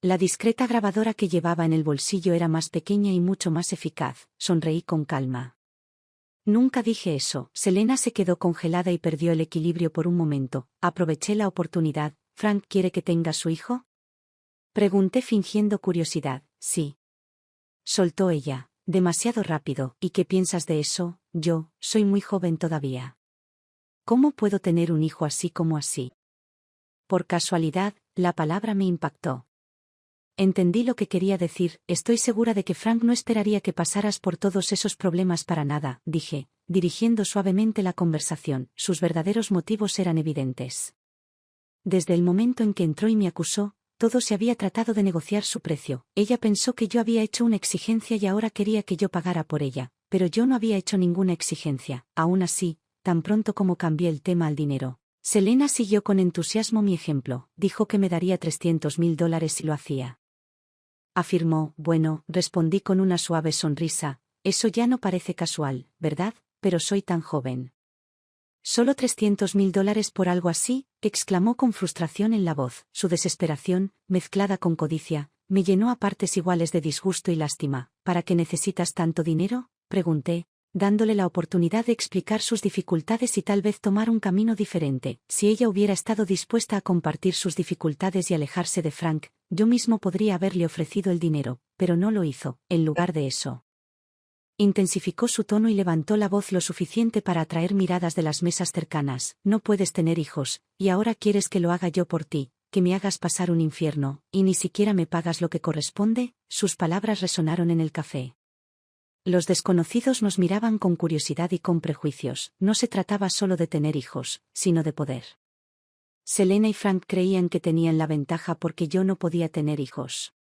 La discreta grabadora que llevaba en el bolsillo era más pequeña y mucho más eficaz. Sonreí con calma. Nunca dije eso. Selena se quedó congelada y perdió el equilibrio por un momento. Aproveché la oportunidad. ¿Frank quiere que tenga su hijo? Pregunté fingiendo curiosidad. Sí. Soltó ella. Demasiado rápido. ¿Y qué piensas de eso? Yo, soy muy joven todavía. ¿Cómo puedo tener un hijo así como así? Por casualidad, la palabra me impactó. Entendí lo que quería decir. Estoy segura de que Frank no esperaría que pasaras por todos esos problemas para nada, dije. dirigiendo suavemente la conversación. Sus verdaderos motivos eran evidentes. Desde el momento en que entró y me acusó, todo se había tratado de negociar su precio. Ella pensó que yo había hecho una exigencia y ahora quería que yo pagara por ella, pero yo no había hecho ninguna exigencia. Aún así, tan pronto como cambié el tema al dinero, Selena siguió con entusiasmo mi ejemplo. Dijo que me daría $300,000 si lo hacía. Afirmó. Bueno, respondí con una suave sonrisa, eso ya no parece casual, ¿verdad? Pero soy tan joven. ¿Solo $300,000 por algo así?, exclamó con frustración en la voz. Su desesperación, mezclada con codicia, me llenó a partes iguales de disgusto y lástima. ¿Para qué necesitas tanto dinero?, pregunté, dándole la oportunidad de explicar sus dificultades y tal vez tomar un camino diferente. Si ella hubiera estado dispuesta a compartir sus dificultades y alejarse de Frank, yo mismo podría haberle ofrecido el dinero, pero no lo hizo. En lugar de eso, intensificó su tono y levantó la voz lo suficiente para atraer miradas de las mesas cercanas. No puedes tener hijos, y ahora quieres que lo haga yo por ti, que me hagas pasar un infierno, y ni siquiera me pagas lo que corresponde. Sus palabras resonaron en el café. Los desconocidos nos miraban con curiosidad y con prejuicios. No se trataba solo de tener hijos, sino de poder. Selena y Frank creían que tenían la ventaja porque yo no podía tener hijos.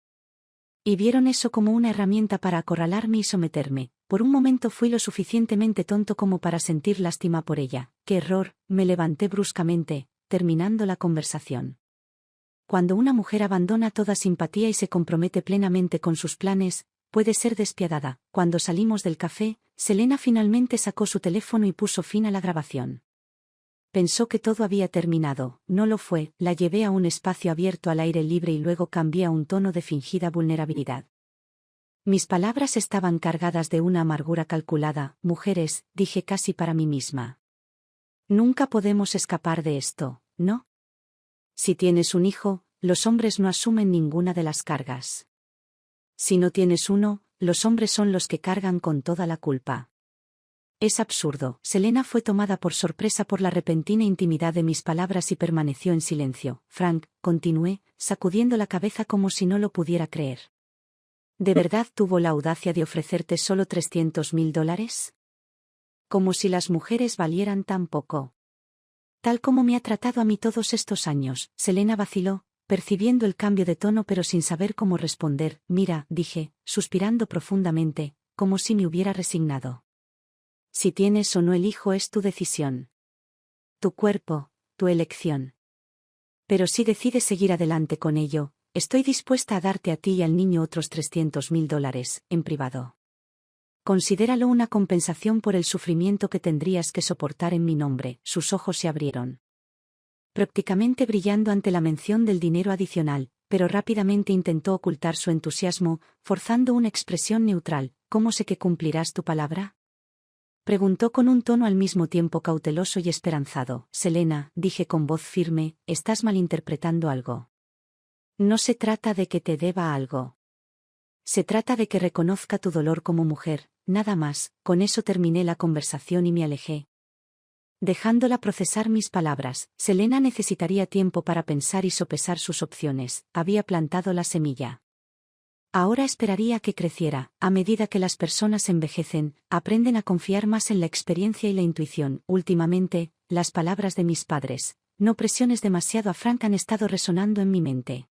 Y vieron eso como una herramienta para acorralarme y someterme. Por un momento fui lo suficientemente tonto como para sentir lástima por ella. ¡Qué error! Me levanté bruscamente, terminando la conversación. Cuando una mujer abandona toda simpatía y se compromete plenamente con sus planes, puede ser despiadada. Cuando salimos del café, Selena finalmente sacó su teléfono y puso fin a la grabación. Pensó que todo había terminado. No lo fue. La llevé a un espacio abierto al aire libre y luego cambié a un tono de fingida vulnerabilidad. Mis palabras estaban cargadas de una amargura calculada. Mujeres, dije casi para mí misma. Nunca podemos escapar de esto, ¿no? Si tienes un hijo, los hombres no asumen ninguna de las cargas. Si no tienes uno, los hombres son los que cargan con toda la culpa. Es absurdo. Selena fue tomada por sorpresa por la repentina intimidad de mis palabras y permaneció en silencio. Frank, continué, sacudiendo la cabeza como si no lo pudiera creer. ¿De verdad tuvo la audacia de ofrecerte solo $300,000? Como si las mujeres valieran tan poco. Tal como me ha tratado a mí todos estos años. Selena vaciló, percibiendo el cambio de tono pero sin saber cómo responder. Mira, dije, suspirando profundamente, como si me hubiera resignado. Si tienes o no el hijo es tu decisión. Tu cuerpo, tu elección. Pero si decides seguir adelante con ello, estoy dispuesta a darte a ti y al niño otros $300,000, en privado. Considéralo una compensación por el sufrimiento que tendrías que soportar en mi nombre. Sus ojos se abrieron, prácticamente brillando ante la mención del dinero adicional, pero rápidamente intentó ocultar su entusiasmo, forzando una expresión neutral. ¿Cómo sé que cumplirás tu palabra?, preguntó con un tono al mismo tiempo cauteloso y esperanzado. Selena, dije con voz firme, estás malinterpretando algo. No se trata de que te deba algo. Se trata de que reconozca tu dolor como mujer, nada más. Con eso terminé la conversación y me alejé, dejándola procesar mis palabras. Selena necesitaría tiempo para pensar y sopesar sus opciones. Había plantado la semilla. Ahora esperaría que creciera. A medida que las personas envejecen, aprenden a confiar más en la experiencia y la intuición. Últimamente, las palabras de mis padres, no presiones demasiado a Frank, han estado resonando en mi mente.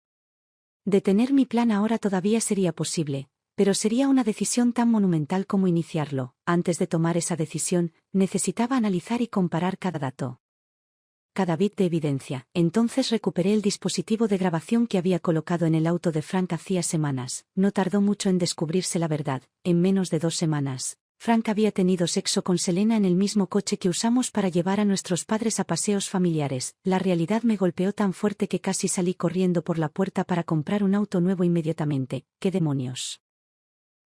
Detener mi plan ahora todavía sería posible, pero sería una decisión tan monumental como iniciarlo. Antes de tomar esa decisión, necesitaba analizar y comparar cada dato, cada bit de evidencia. Entonces recuperé el dispositivo de grabación que había colocado en el auto de Frank hacía semanas. No tardó mucho en descubrirse la verdad. En menos de 2 semanas, Frank había tenido sexo con Selena en el mismo coche que usamos para llevar a nuestros padres a paseos familiares. La realidad me golpeó tan fuerte que casi salí corriendo por la puerta para comprar un auto nuevo inmediatamente. ¿Qué demonios?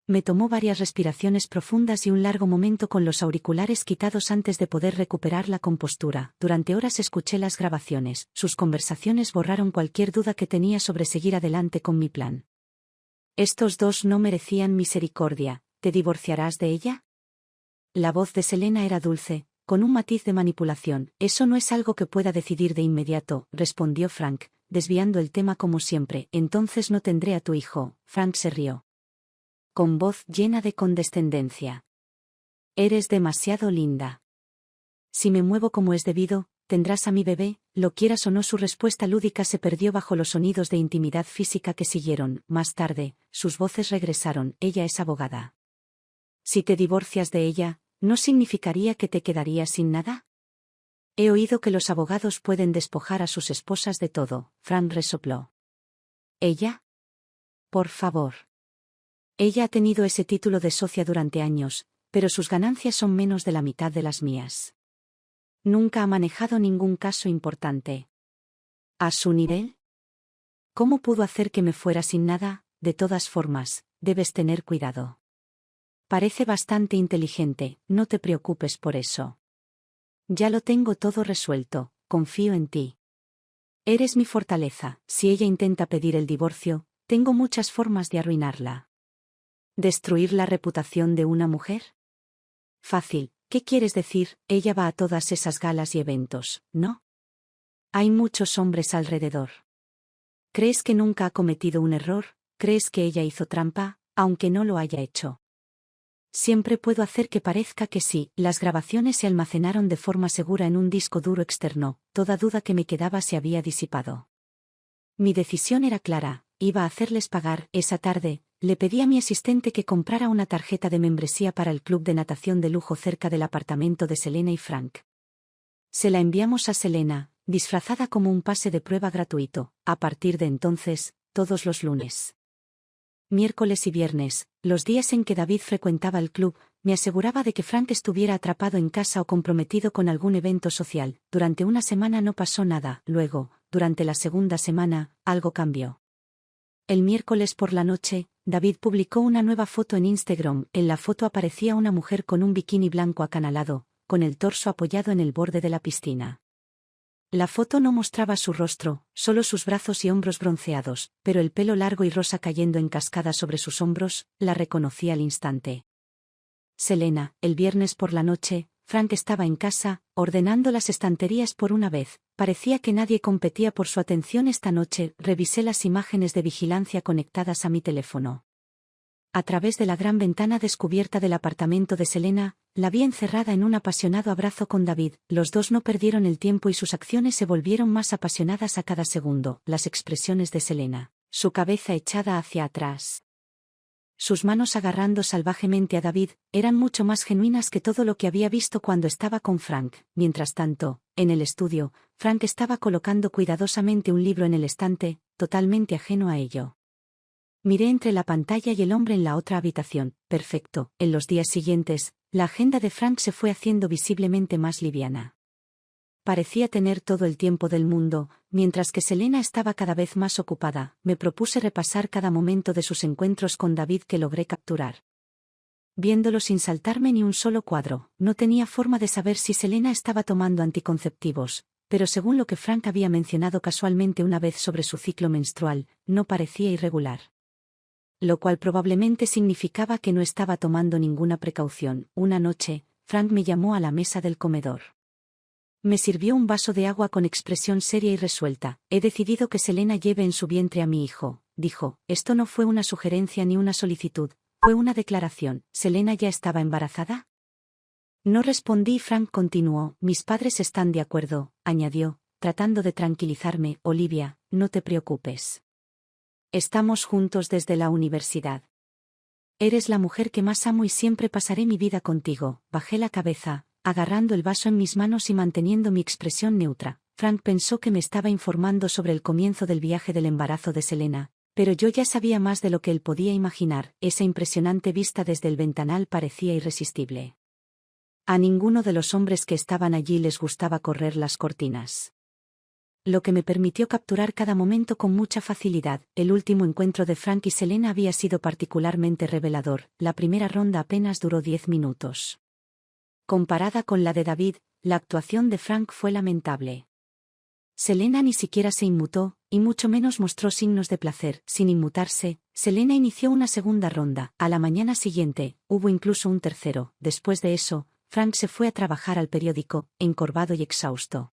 Me tomó varias respiraciones profundas y un largo momento con los auriculares quitados antes de poder recuperar la compostura. Durante horas escuché las grabaciones. Sus conversaciones borraron cualquier duda que tenía sobre seguir adelante con mi plan. Estos dos no merecían misericordia. ¿Te divorciarás de ella? La voz de Selena era dulce, con un matiz de manipulación. Eso no es algo que pueda decidir de inmediato, respondió Frank, desviando el tema como siempre. Entonces no tendré a tu hijo. Frank se rió, con voz llena de condescendencia. Eres demasiado linda. Si me muevo como es debido, tendrás a mi bebé, lo quieras o no. Su respuesta lúdica se perdió bajo los sonidos de intimidad física que siguieron. Más tarde, sus voces regresaron. Ella es abogada. Si te divorcias de ella, ¿no significaría que te quedarías sin nada? He oído que los abogados pueden despojar a sus esposas de todo. Frank resopló. ¿Ella? Por favor. Ella ha tenido ese título de socia durante años, pero sus ganancias son menos de la mitad de las mías. Nunca ha manejado ningún caso importante. ¿A su nivel? ¿Cómo pudo hacer que me fuera sin nada? De todas formas, debes tener cuidado. Parece bastante inteligente, no te preocupes por eso. Ya lo tengo todo resuelto, confío en ti. Eres mi fortaleza. Si ella intenta pedir el divorcio, tengo muchas formas de arruinarla. ¿Destruir la reputación de una mujer? Fácil. ¿Qué quieres decir? Ella va a todas esas galas y eventos, ¿no? Hay muchos hombres alrededor. ¿Crees que nunca ha cometido un error? ¿Crees que ella hizo trampa, aunque no lo haya hecho? Siempre puedo hacer que parezca que sí. Las grabaciones se almacenaron de forma segura en un disco duro externo. Toda duda que me quedaba se había disipado. Mi decisión era clara, iba a hacerles pagar. Esa tarde, le pedí a mi asistente que comprara una tarjeta de membresía para el club de natación de lujo cerca del apartamento de Selena y Frank. Se la enviamos a Selena, disfrazada como un pase de prueba gratuito, a partir de entonces, todos los lunes, miércoles y viernes, los días en que David frecuentaba el club, me aseguraba de que Frank estuviera atrapado en casa o comprometido con algún evento social. Durante una semana no pasó nada, luego, durante la segunda semana, algo cambió. El miércoles por la noche, David publicó una nueva foto en Instagram. En la foto aparecía una mujer con un bikini blanco acanalado, con el torso apoyado en el borde de la piscina. La foto no mostraba su rostro, solo sus brazos y hombros bronceados, pero el pelo largo y rosa cayendo en cascada sobre sus hombros, la reconocí al instante. Selena. El viernes por la noche, Frank estaba en casa, ordenando las estanterías por una vez. Parecía que nadie competía por su atención esta noche. Revisé las imágenes de vigilancia conectadas a mi teléfono. A través de la gran ventana descubierta del apartamento de Selena, la vi encerrada en un apasionado abrazo con David. Los dos no perdieron el tiempo y sus acciones se volvieron más apasionadas a cada segundo. Las expresiones de Selena, su cabeza echada hacia atrás, sus manos agarrando salvajemente a David, eran mucho más genuinas que todo lo que había visto cuando estaba con Frank. Mientras tanto, en el estudio, Frank estaba colocando cuidadosamente un libro en el estante, totalmente ajeno a ello. Miré entre la pantalla y el hombre en la otra habitación. Perfecto. En los días siguientes, la agenda de Frank se fue haciendo visiblemente más liviana. Parecía tener todo el tiempo del mundo, mientras que Selena estaba cada vez más ocupada. Me propuse repasar cada momento de sus encuentros con David que logré capturar. Viéndolo sin saltarme ni un solo cuadro, no tenía forma de saber si Selena estaba tomando anticonceptivos, pero según lo que Frank había mencionado casualmente una vez sobre su ciclo menstrual, no parecía irregular. Lo cual probablemente significaba que no estaba tomando ninguna precaución. Una noche, Frank me llamó a la mesa del comedor. Me sirvió un vaso de agua con expresión seria y resuelta. He decidido que Selena lleve en su vientre a mi hijo, dijo. Esto no fue una sugerencia ni una solicitud, fue una declaración. ¿Selena ya estaba embarazada? No respondí y Frank continuó. Mis padres están de acuerdo, añadió, tratando de tranquilizarme. Olivia, no te preocupes. Estamos juntos desde la universidad. Eres la mujer que más amo y siempre pasaré mi vida contigo. Bajé la cabeza, agarrando el vaso en mis manos y manteniendo mi expresión neutra. Frank pensó que me estaba informando sobre el comienzo del viaje del embarazo de Selena, pero yo ya sabía más de lo que él podía imaginar. Esa impresionante vista desde el ventanal parecía irresistible. A ninguno de los hombres que estaban allí les gustaba correr las cortinas. Lo que me permitió capturar cada momento con mucha facilidad. El último encuentro de Frank y Selena había sido particularmente revelador. La primera ronda apenas duró 10 minutos. Comparada con la de David, la actuación de Frank fue lamentable. Selena ni siquiera se inmutó, y mucho menos mostró signos de placer. Sin inmutarse, Selena inició una segunda ronda. A la mañana siguiente, hubo incluso un tercero. Después de eso, Frank se fue a trabajar al periódico, encorvado y exhausto.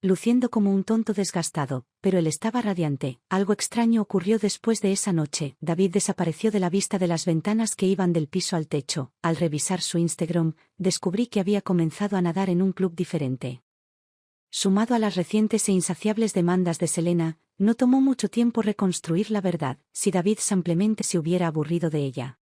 luciendo como un tonto desgastado, pero él estaba radiante. Algo extraño ocurrió después de esa noche. David desapareció de la vista de las ventanas que iban del piso al techo. Al revisar su Instagram, descubrí que había comenzado a nadar en un club diferente. Sumado a las recientes e insaciables demandas de Selena, no tomó mucho tiempo reconstruir la verdad. Si David simplemente se hubiera aburrido de ella,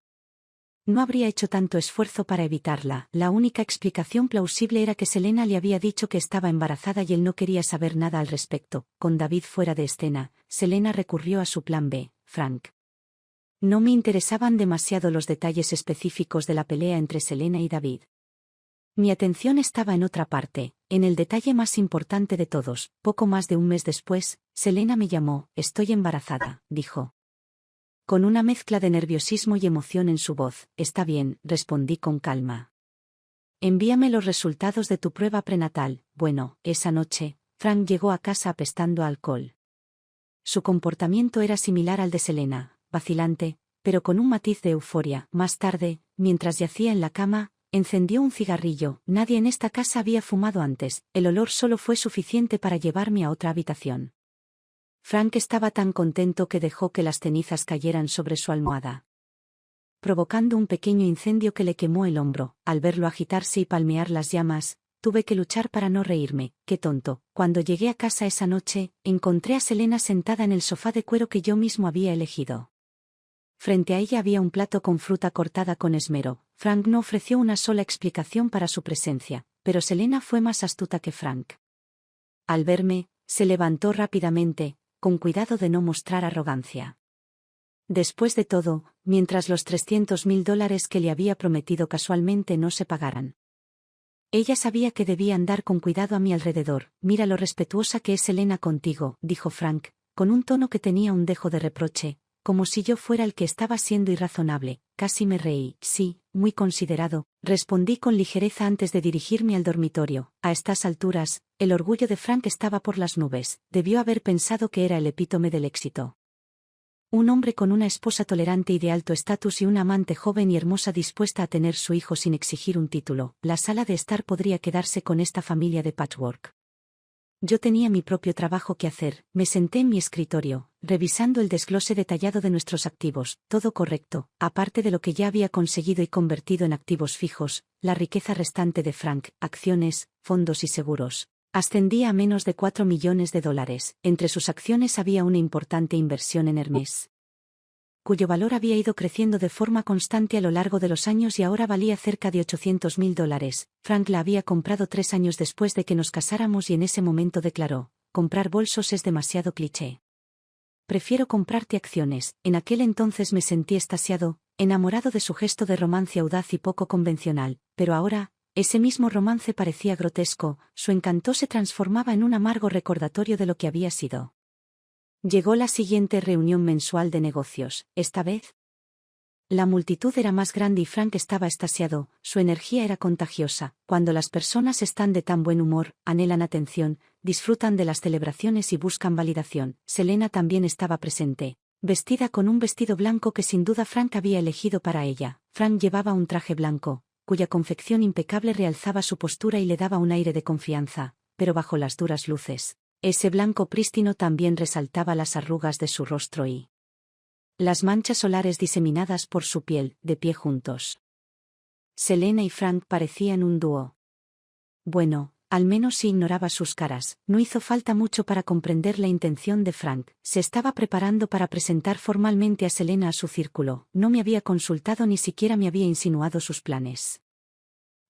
no habría hecho tanto esfuerzo para evitarla. La única explicación plausible era que Selena le había dicho que estaba embarazada y él no quería saber nada al respecto. Con David fuera de escena, Selena recurrió a su plan B, Frank. No me interesaban demasiado los detalles específicos de la pelea entre Selena y David. Mi atención estaba en otra parte, en el detalle más importante de todos. Poco más de un mes después, Selena me llamó. Estoy embarazada, dijo, con una mezcla de nerviosismo y emoción en su voz. Está bien, respondí con calma. Envíame los resultados de tu prueba prenatal. Bueno, esa noche, Frank llegó a casa apestando a alcohol. Su comportamiento era similar al de Selena, vacilante, pero con un matiz de euforia. Más tarde, mientras yacía en la cama, encendió un cigarrillo. Nadie en esta casa había fumado antes. El olor solo fue suficiente para llevarme a otra habitación. Frank estaba tan contento que dejó que las cenizas cayeran sobre su almohada, provocando un pequeño incendio que le quemó el hombro. Al verlo agitarse y palmear las llamas, tuve que luchar para no reírme. Qué tonto. Cuando llegué a casa esa noche, encontré a Selena sentada en el sofá de cuero que yo mismo había elegido. Frente a ella había un plato con fruta cortada con esmero. Frank no ofreció una sola explicación para su presencia, pero Selena fue más astuta que Frank. Al verme, se levantó rápidamente, con cuidado de no mostrar arrogancia. Después de todo, mientras los $300,000 que le había prometido casualmente no se pagaran, ella sabía que debía andar con cuidado a mi alrededor. Mira lo respetuosa que es Selena contigo, dijo Frank, con un tono que tenía un dejo de reproche, como si yo fuera el que estaba siendo irrazonable. Casi me reí. Sí, muy considerado, respondí con ligereza antes de dirigirme al dormitorio. A estas alturas, el orgullo de Frank estaba por las nubes. Debió haber pensado que era el epítome del éxito. Un hombre con una esposa tolerante y de alto estatus y una amante joven y hermosa dispuesta a tener su hijo sin exigir un título. La sala de estar podría quedarse con esta familia de patchwork. Yo tenía mi propio trabajo que hacer. Me senté en mi escritorio, revisando el desglose detallado de nuestros activos. Todo correcto, aparte de lo que ya había conseguido y convertido en activos fijos. La riqueza restante de Frank, acciones, fondos y seguros, ascendía a menos de $4 millones. Entre sus acciones había una importante inversión en Hermès, cuyo valor había ido creciendo de forma constante a lo largo de los años y ahora valía cerca de $800,000. Frank la había comprado 3 años después de que nos casáramos y en ese momento declaró: comprar bolsos es demasiado cliché. Prefiero comprarte acciones. En aquel entonces me sentí extasiado, enamorado de su gesto de romance audaz y poco convencional, pero ahora, ese mismo romance parecía grotesco. Su encanto se transformaba en un amargo recordatorio de lo que había sido. Llegó la siguiente reunión mensual de negocios. Esta vez, la multitud era más grande y Frank estaba extasiado. Su energía era contagiosa. Cuando las personas están de tan buen humor, anhelan atención, disfrutan de las celebraciones y buscan validación. Selena también estaba presente, vestida con un vestido blanco que sin duda Frank había elegido para ella. Frank llevaba un traje blanco, cuya confección impecable realzaba su postura y le daba un aire de confianza, pero bajo las duras luces, ese blanco prístino también resaltaba las arrugas de su rostro y las manchas solares diseminadas por su piel. De pie juntos, Selena y Frank parecían un dúo. Bueno, al menos si ignoraba sus caras. No hizo falta mucho para comprender la intención de Frank. Se estaba preparando para presentar formalmente a Selena a su círculo. No me había consultado, ni siquiera me había insinuado sus planes.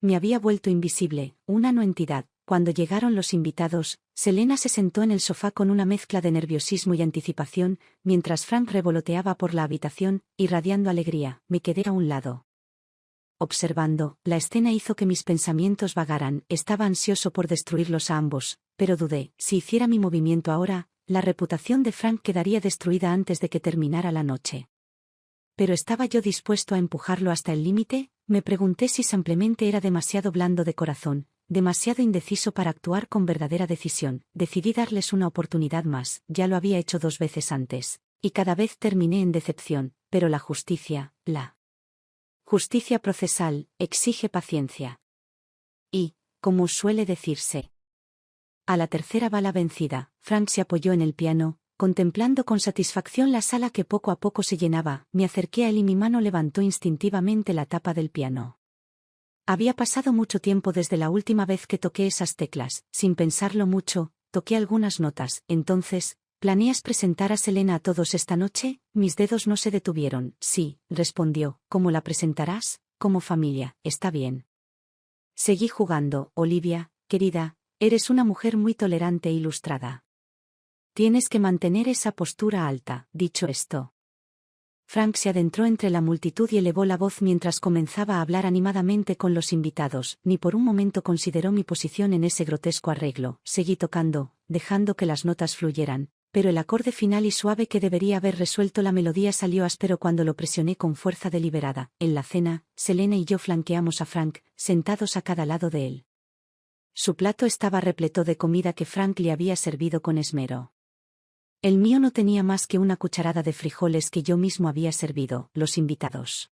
Me había vuelto invisible, una no entidad. Cuando llegaron los invitados, Selena se sentó en el sofá con una mezcla de nerviosismo y anticipación, mientras Frank revoloteaba por la habitación, irradiando alegría. Me quedé a un lado, observando. La escena hizo que mis pensamientos vagaran. Estaba ansioso por destruirlos a ambos, pero dudé. Si hiciera mi movimiento ahora, la reputación de Frank quedaría destruida antes de que terminara la noche. ¿Pero estaba yo dispuesto a empujarlo hasta el límite? Me pregunté si simplemente era demasiado blando de corazón, demasiado indeciso para actuar con verdadera decisión. Decidí darles una oportunidad más. Ya lo había hecho 2 veces antes, y cada vez terminé en decepción, pero la justicia procesal, exige paciencia. Y, como suele decirse, A la tercera bala vencida, Frank se apoyó en el piano, contemplando con satisfacción la sala que poco a poco se llenaba. Me acerqué a él y mi mano levantó instintivamente la tapa del piano. Había pasado mucho tiempo desde la última vez que toqué esas teclas. Sin pensarlo mucho, toqué algunas notas. Entonces, ¿planeas presentar a Selena a todos esta noche? Mis dedos no se detuvieron. Sí, respondió. ¿Cómo la presentarás? Como familia, está bien. Seguí jugando. Olivia, querida, eres una mujer muy tolerante e ilustrada. Tienes que mantener esa postura alta. Dicho esto, Frank se adentró entre la multitud y elevó la voz mientras comenzaba a hablar animadamente con los invitados. Ni por un momento consideró mi posición en ese grotesco arreglo. Seguí tocando, dejando que las notas fluyeran, pero el acorde final y suave que debería haber resuelto la melodía salió áspero cuando lo presioné con fuerza deliberada. En la cena, Selena y yo flanqueamos a Frank, sentados a cada lado de él. Su plato estaba repleto de comida que Frank le había servido con esmero. El mío no tenía más que una cucharada de frijoles que yo mismo había servido. Los invitados,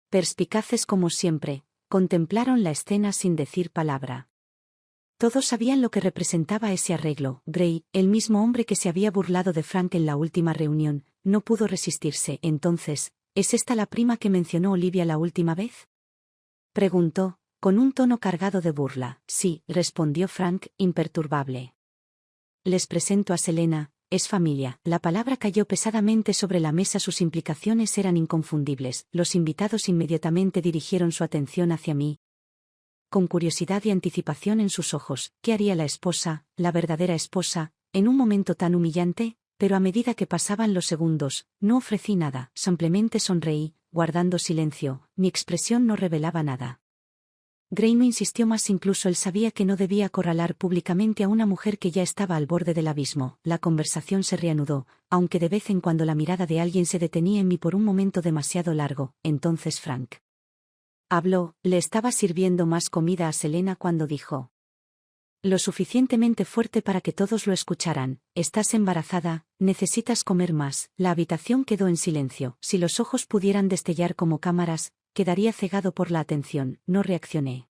perspicaces como siempre, contemplaron la escena sin decir palabra. Todos sabían lo que representaba ese arreglo. Gray, el mismo hombre que se había burlado de Frank en la última reunión, no pudo resistirse. Entonces, ¿es esta la prima que mencionó Olivia la última vez?, preguntó, con un tono cargado de burla. Sí, respondió Frank, imperturbable. Les presento a Selena. Es familia. La palabra cayó pesadamente sobre la mesa. Sus implicaciones eran inconfundibles. Los invitados inmediatamente dirigieron su atención hacia mí, con curiosidad y anticipación en sus ojos. ¿Qué haría la esposa, la verdadera esposa, en un momento tan humillante? Pero a medida que pasaban los segundos, no ofrecí nada. Simplemente sonreí, guardando silencio. Mi expresión no revelaba nada. Gray no insistió más. Incluso él sabía que no debía acorralar públicamente a una mujer que ya estaba al borde del abismo. La conversación se reanudó, aunque de vez en cuando la mirada de alguien se detenía en mí por un momento demasiado largo. Entonces Frank habló. Le estaba sirviendo más comida a Selena cuando dijo, lo suficientemente fuerte para que todos lo escucharan: estás embarazada, necesitas comer más. La habitación quedó en silencio. Si los ojos pudieran destellar como cámaras, quedaría cegado por la atención. No reaccioné.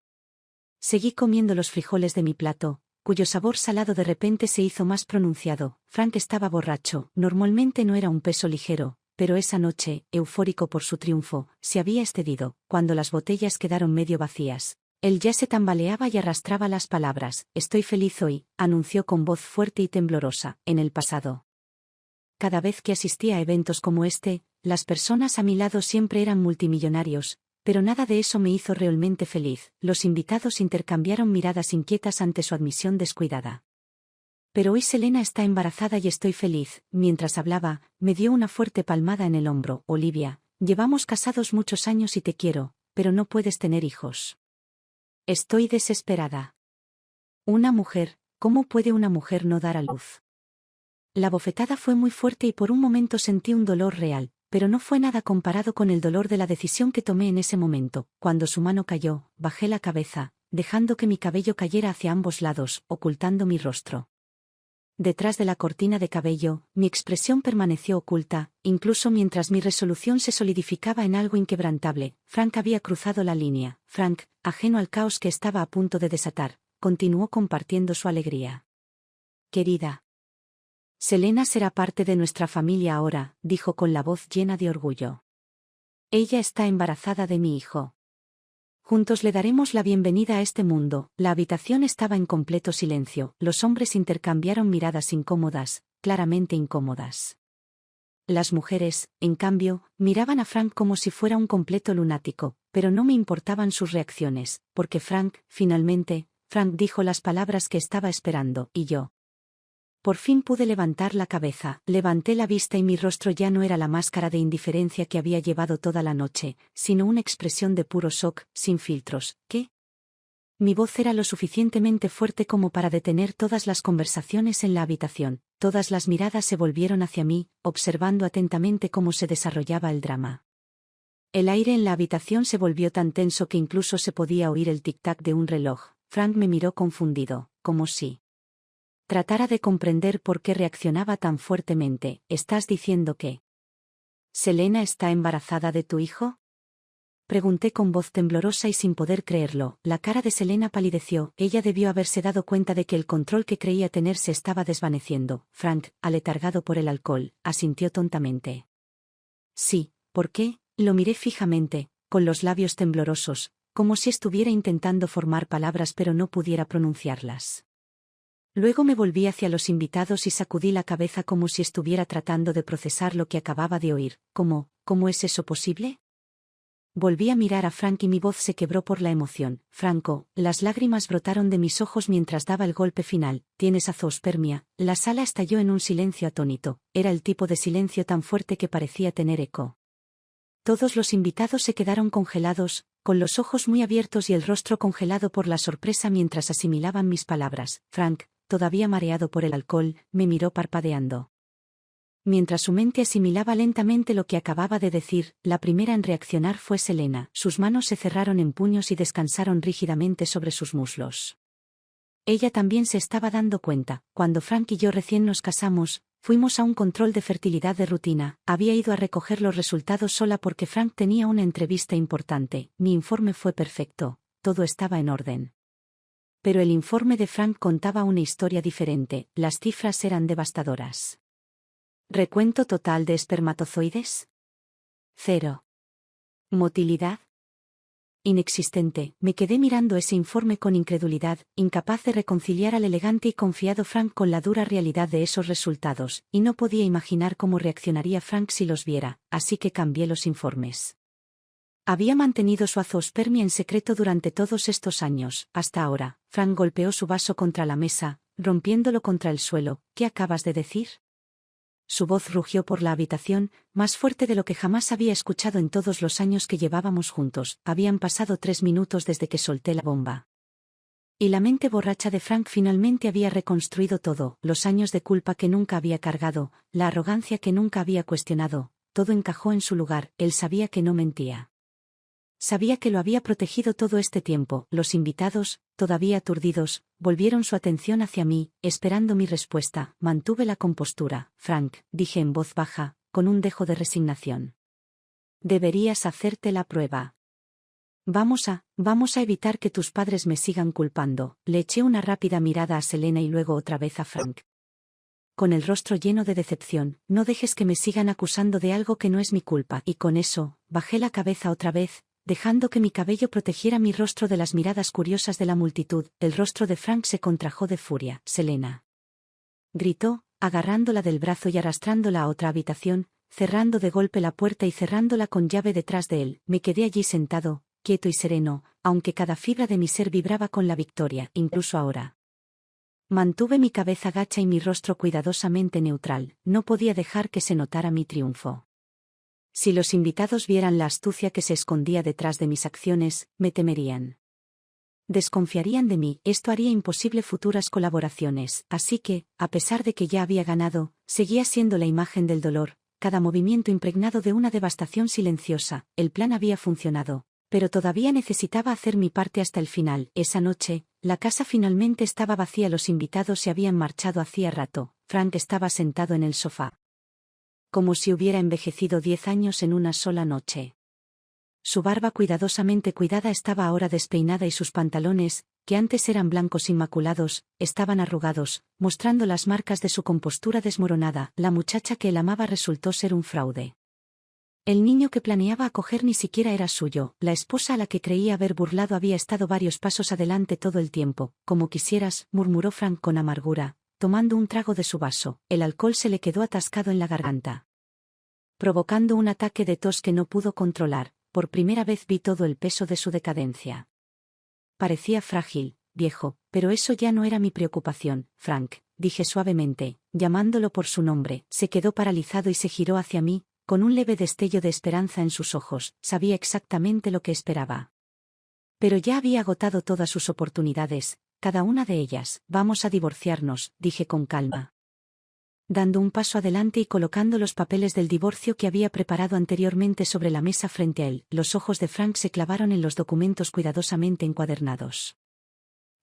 Seguí comiendo los frijoles de mi plato, cuyo sabor salado de repente se hizo más pronunciado. Frank estaba borracho. Normalmente no era un peso ligero, pero esa noche, eufórico por su triunfo, se había excedido. Cuando las botellas quedaron medio vacías, él ya se tambaleaba y arrastraba las palabras. Estoy feliz hoy, anunció con voz fuerte y temblorosa. En el pasado, cada vez que asistía a eventos como este, las personas a mi lado siempre eran multimillonarios, pero nada de eso me hizo realmente feliz. Los invitados intercambiaron miradas inquietas ante su admisión descuidada. Pero hoy Selena está embarazada y estoy feliz. Mientras hablaba, me dio una fuerte palmada en el hombro. Olivia, llevamos casados muchos años y te quiero, pero no puedes tener hijos. Estoy desesperada. Una mujer, ¿cómo puede una mujer no dar a luz? La bofetada fue muy fuerte y por un momento sentí un dolor real, pero no fue nada comparado con el dolor de la decisión que tomé en ese momento. Cuando su mano cayó, bajé la cabeza, dejando que mi cabello cayera hacia ambos lados, ocultando mi rostro. Detrás de la cortina de cabello, mi expresión permaneció oculta, incluso mientras mi resolución se solidificaba en algo inquebrantable. Frank había cruzado la línea. Frank, ajeno al caos que estaba a punto de desatar, continuó compartiendo su alegría. Querida, Selena será parte de nuestra familia ahora, dijo con la voz llena de orgullo. Ella está embarazada de mi hijo. Juntos le daremos la bienvenida a este mundo. La habitación estaba en completo silencio. Los hombres intercambiaron miradas incómodas, claramente incómodas. Las mujeres, en cambio, miraban a Frank como si fuera un completo lunático, pero no me importaban sus reacciones, porque Frank dijo las palabras que estaba esperando, y yo. Por fin pude levantar la cabeza. Levanté la vista y mi rostro ya no era la máscara de indiferencia que había llevado toda la noche, sino una expresión de puro shock, sin filtros. ¿Qué? Mi voz era lo suficientemente fuerte como para detener todas las conversaciones en la habitación. Todas las miradas se volvieron hacia mí, observando atentamente cómo se desarrollaba el drama. El aire en la habitación se volvió tan tenso que incluso se podía oír el tic-tac de un reloj. Frank me miró confundido, como si tratara de comprender por qué reaccionaba tan fuertemente. ¿Estás diciendo que Selena está embarazada de tu hijo? Pregunté con voz temblorosa y sin poder creerlo. La cara de Selena palideció. Ella debió haberse dado cuenta de que el control que creía tener se estaba desvaneciendo. Frank, aletargado por el alcohol, asintió tontamente. Sí, ¿por qué? Lo miré fijamente, con los labios temblorosos, como si estuviera intentando formar palabras pero no pudiera pronunciarlas. Luego me volví hacia los invitados y sacudí la cabeza como si estuviera tratando de procesar lo que acababa de oír. ¿Cómo es eso posible? Volví a mirar a Frank y mi voz se quebró por la emoción. Franco, las lágrimas brotaron de mis ojos mientras daba el golpe final. Tienes azoospermia. La sala estalló en un silencio atónito. Era el tipo de silencio tan fuerte que parecía tener eco. Todos los invitados se quedaron congelados, con los ojos muy abiertos y el rostro congelado por la sorpresa mientras asimilaban mis palabras. Frank, todavía mareado por el alcohol, me miró parpadeando. Mientras su mente asimilaba lentamente lo que acababa de decir, la primera en reaccionar fue Selena. Sus manos se cerraron en puños y descansaron rígidamente sobre sus muslos. Ella también se estaba dando cuenta. Cuando Frank y yo recién nos casamos, fuimos a un control de fertilidad de rutina. Había ido a recoger los resultados sola porque Frank tenía una entrevista importante. Mi informe fue perfecto, todo estaba en orden. Pero el informe de Frank contaba una historia diferente. Las cifras eran devastadoras. ¿Recuento total de espermatozoides? 0. ¿Motilidad? Inexistente. Me quedé mirando ese informe con incredulidad, incapaz de reconciliar al elegante y confiado Frank con la dura realidad de esos resultados, y no podía imaginar cómo reaccionaría Frank si los viera, así que cambié los informes. Había mantenido su azoospermia en secreto durante todos estos años, hasta ahora. Frank golpeó su vaso contra la mesa, rompiéndolo contra el suelo. ¿Qué acabas de decir? Su voz rugió por la habitación, más fuerte de lo que jamás había escuchado en todos los años que llevábamos juntos. Habían pasado 3 minutos desde que solté la bomba. Y la mente borracha de Frank finalmente había reconstruido todo, los años de culpa que nunca había cargado, la arrogancia que nunca había cuestionado, todo encajó en su lugar. Él sabía que no mentía. Sabía que lo había protegido todo este tiempo. Los invitados, todavía aturdidos, volvieron su atención hacia mí, esperando mi respuesta. Mantuve la compostura. Frank, dije en voz baja, con un dejo de resignación. Deberías hacerte la prueba. Vamos a evitar que tus padres me sigan culpando. Le eché una rápida mirada a Selena y luego otra vez a Frank. Con el rostro lleno de decepción, no dejes que me sigan acusando de algo que no es mi culpa. Y con eso, bajé la cabeza otra vez, dejando que mi cabello protegiera mi rostro de las miradas curiosas de la multitud. El rostro de Frank se contrajo de furia. Selena. Gritó, agarrándola del brazo y arrastrándola a otra habitación, cerrando de golpe la puerta y cerrándola con llave detrás de él. Me quedé allí sentado, quieto y sereno, aunque cada fibra de mi ser vibraba con la victoria, incluso ahora. Mantuve mi cabeza gacha y mi rostro cuidadosamente neutral. No podía dejar que se notara mi triunfo. Si los invitados vieran la astucia que se escondía detrás de mis acciones, me temerían. Desconfiarían de mí. Esto haría imposible futuras colaboraciones, así que, a pesar de que ya había ganado, seguía siendo la imagen del dolor, cada movimiento impregnado de una devastación silenciosa. El plan había funcionado, pero todavía necesitaba hacer mi parte hasta el final. Esa noche, la casa finalmente estaba vacía. Los invitados se habían marchado hacía rato. Frank estaba sentado en el sofá. Como si hubiera envejecido 10 años en una sola noche. Su barba cuidadosamente cuidada estaba ahora despeinada y sus pantalones, que antes eran blancos inmaculados, estaban arrugados, mostrando las marcas de su compostura desmoronada. La muchacha que él amaba resultó ser un fraude. El niño que planeaba acoger ni siquiera era suyo. La esposa a la que creía haber burlado había estado varios pasos adelante todo el tiempo. Como quisieras, murmuró Frank con amargura, tomando un trago de su vaso. El alcohol se le quedó atascado en la garganta, provocando un ataque de tos que no pudo controlar. Por primera vez vi todo el peso de su decadencia. Parecía frágil, viejo, pero eso ya no era mi preocupación. Frank, dije suavemente, llamándolo por su nombre. Se quedó paralizado y se giró hacia mí, con un leve destello de esperanza en sus ojos. Sabía exactamente lo que esperaba. Pero ya había agotado todas sus oportunidades, cada una de ellas. Vamos a divorciarnos, dije con calma, dando un paso adelante y colocando los papeles del divorcio que había preparado anteriormente sobre la mesa frente a él. Los ojos de Frank se clavaron en los documentos cuidadosamente encuadernados.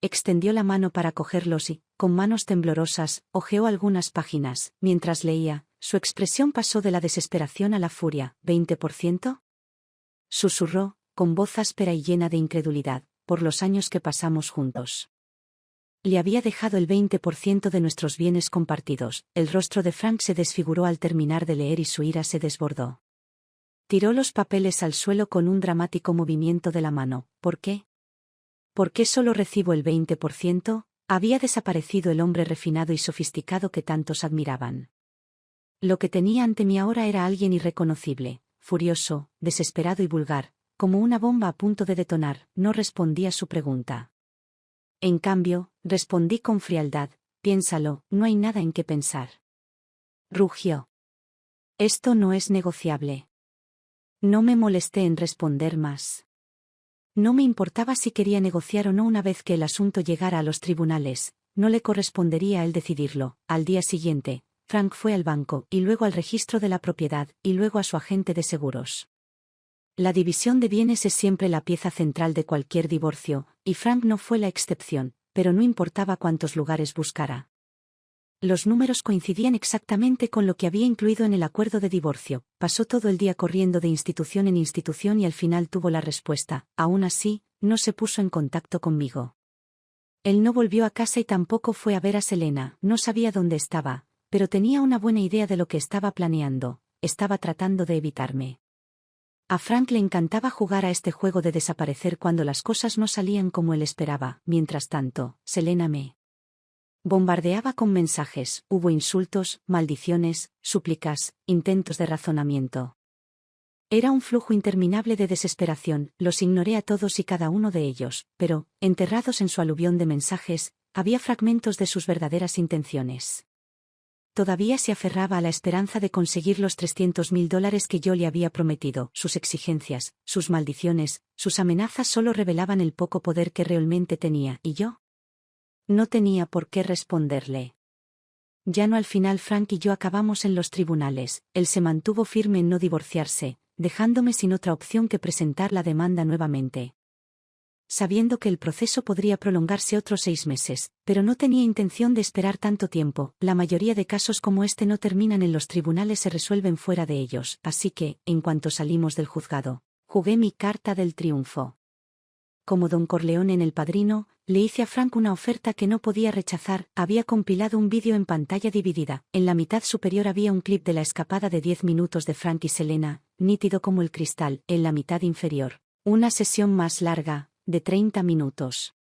Extendió la mano para cogerlos y, con manos temblorosas, hojeó algunas páginas. Mientras leía, su expresión pasó de la desesperación a la furia. ¿20%? Susurró, con voz áspera y llena de incredulidad, por los años que pasamos juntos. Le había dejado el 20% de nuestros bienes compartidos. El rostro de Frank se desfiguró al terminar de leer y su ira se desbordó. Tiró los papeles al suelo con un dramático movimiento de la mano. ¿Por qué? ¿Por qué solo recibo el 20%? Había desaparecido el hombre refinado y sofisticado que tantos admiraban. Lo que tenía ante mí ahora era alguien irreconocible, furioso, desesperado y vulgar, como una bomba a punto de detonar. No respondí a su pregunta. En cambio, respondí con frialdad: piénsalo, no hay nada en qué pensar. Rugió. Esto no es negociable. No me molesté en responder más. No me importaba si quería negociar o no una vez que el asunto llegara a los tribunales, no le correspondería a él decidirlo. Al día siguiente, Frank fue al banco, y luego al registro de la propiedad, y luego a su agente de seguros. La división de bienes es siempre la pieza central de cualquier divorcio, y Frank no fue la excepción, pero no importaba cuántos lugares buscara. Los números coincidían exactamente con lo que había incluido en el acuerdo de divorcio. Pasó todo el día corriendo de institución en institución y al final tuvo la respuesta. Aún así, no se puso en contacto conmigo. Él no volvió a casa y tampoco fue a ver a Selena. No sabía dónde estaba, pero tenía una buena idea de lo que estaba planeando. Estaba tratando de evitarme. A Frank le encantaba jugar a este juego de desaparecer cuando las cosas no salían como él esperaba. Mientras tanto, Selena me bombardeaba con mensajes. Hubo insultos, maldiciones, súplicas, intentos de razonamiento. Era un flujo interminable de desesperación. Los ignoré a todos y cada uno de ellos, pero, enterrados en su aluvión de mensajes, había fragmentos de sus verdaderas intenciones. Todavía se aferraba a la esperanza de conseguir los $300.000 que yo le había prometido. Sus exigencias, sus maldiciones, sus amenazas solo revelaban el poco poder que realmente tenía, y yo no tenía por qué responderle. Ya no. Al final Frank y yo acabamos en los tribunales. Él se mantuvo firme en no divorciarse, dejándome sin otra opción que presentar la demanda nuevamente. Sabiendo que el proceso podría prolongarse otros 6 meses, pero no tenía intención de esperar tanto tiempo. La mayoría de casos como este no terminan en los tribunales, se resuelven fuera de ellos, así que, en cuanto salimos del juzgado, jugué mi carta del triunfo. Como Don Corleone en El Padrino, le hice a Frank una oferta que no podía rechazar. Había compilado un vídeo en pantalla dividida. En la mitad superior había un clip de la escapada de 10 minutos de Frank y Selena, nítido como el cristal. En la mitad inferior, una sesión más larga, de 30 minutos.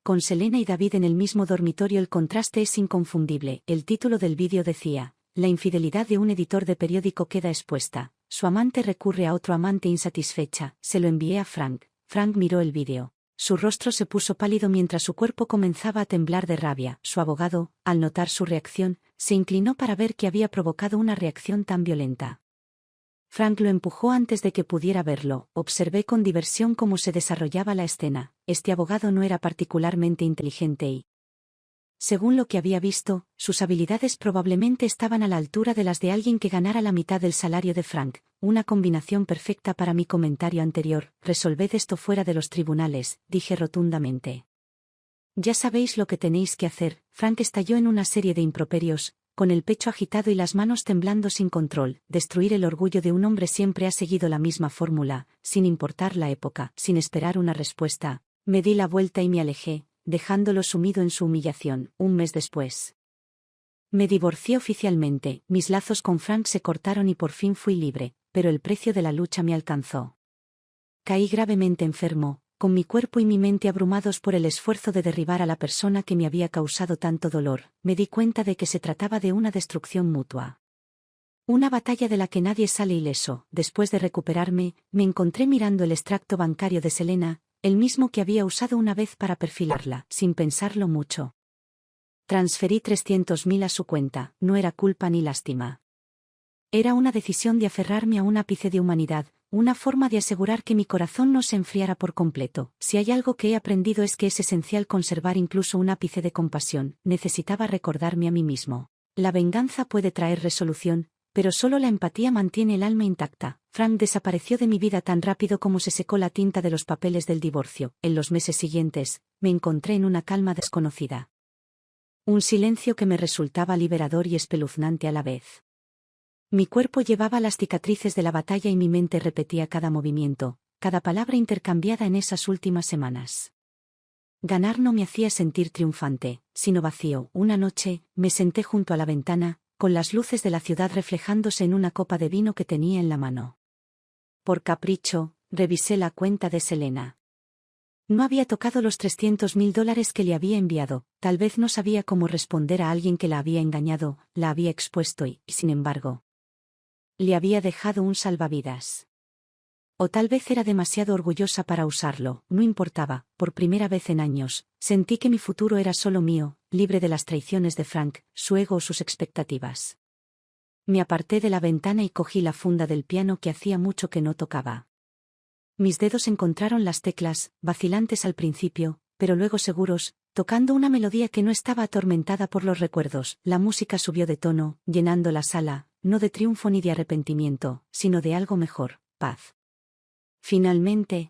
Con Selena y David en el mismo dormitorio, el contraste es inconfundible. El título del vídeo decía: la infidelidad de un editor de periódico queda expuesta. Su amante recurre a otro amante insatisfecha. Se lo envié a Frank. Frank miró el vídeo. Su rostro se puso pálido mientras su cuerpo comenzaba a temblar de rabia. Su abogado, al notar su reacción, se inclinó para ver qué había provocado una reacción tan violenta. Frank lo empujó antes de que pudiera verlo. Observé con diversión cómo se desarrollaba la escena. Este abogado no era particularmente inteligente y, según lo que había visto, sus habilidades probablemente estaban a la altura de las de alguien que ganara la mitad del salario de Frank. Una combinación perfecta para mi comentario anterior. Resolved esto fuera de los tribunales, dije rotundamente. Ya sabéis lo que tenéis que hacer. Frank estalló en una serie de improperios, con el pecho agitado y las manos temblando sin control. Destruir el orgullo de un hombre siempre ha seguido la misma fórmula, sin importar la época. Sin esperar una respuesta, me di la vuelta y me alejé, dejándolo sumido en su humillación. Un mes después, me divorcié oficialmente. Mis lazos con Frank se cortaron y por fin fui libre, pero el precio de la lucha me alcanzó. Caí gravemente enfermo, con mi cuerpo y mi mente abrumados por el esfuerzo de derribar a la persona que me había causado tanto dolor. Me di cuenta de que se trataba de una destrucción mutua. Una batalla de la que nadie sale ileso. Después de recuperarme, me encontré mirando el extracto bancario de Selena, el mismo que había usado una vez para perfilarla. Sin pensarlo mucho, transferí 300.000 a su cuenta. No era culpa ni lástima. Era una decisión de aferrarme a un ápice de humanidad, una forma de asegurar que mi corazón no se enfriara por completo. Si hay algo que he aprendido es que es esencial conservar incluso un ápice de compasión. Necesitaba recordarme a mí mismo: la venganza puede traer resolución, pero solo la empatía mantiene el alma intacta. Frank desapareció de mi vida tan rápido como se secó la tinta de los papeles del divorcio. En los meses siguientes, me encontré en una calma desconocida. Un silencio que me resultaba liberador y espeluznante a la vez. Mi cuerpo llevaba las cicatrices de la batalla y mi mente repetía cada movimiento: cada palabra intercambiada en esas últimas semanas. Ganar no me hacía sentir triunfante, sino vacío. Una noche, me senté junto a la ventana, con las luces de la ciudad reflejándose en una copa de vino que tenía en la mano. Por capricho, revisé la cuenta de Selena. No había tocado los $300.000 que le había enviado, tal vez no sabía cómo responder a alguien que la había engañado, la había expuesto y, sin embargo, le había dejado un salvavidas. O tal vez era demasiado orgullosa para usarlo, no importaba, por primera vez en años, sentí que mi futuro era solo mío, libre de las traiciones de Frank, su ego o sus expectativas. Me aparté de la ventana y cogí la funda del piano que hacía mucho que no tocaba. Mis dedos encontraron las teclas, vacilantes al principio, pero luego seguros, tocando una melodía que no estaba atormentada por los recuerdos. La música subió de tono, llenando la sala, no de triunfo ni de arrepentimiento, sino de algo mejor, paz. Finalmente,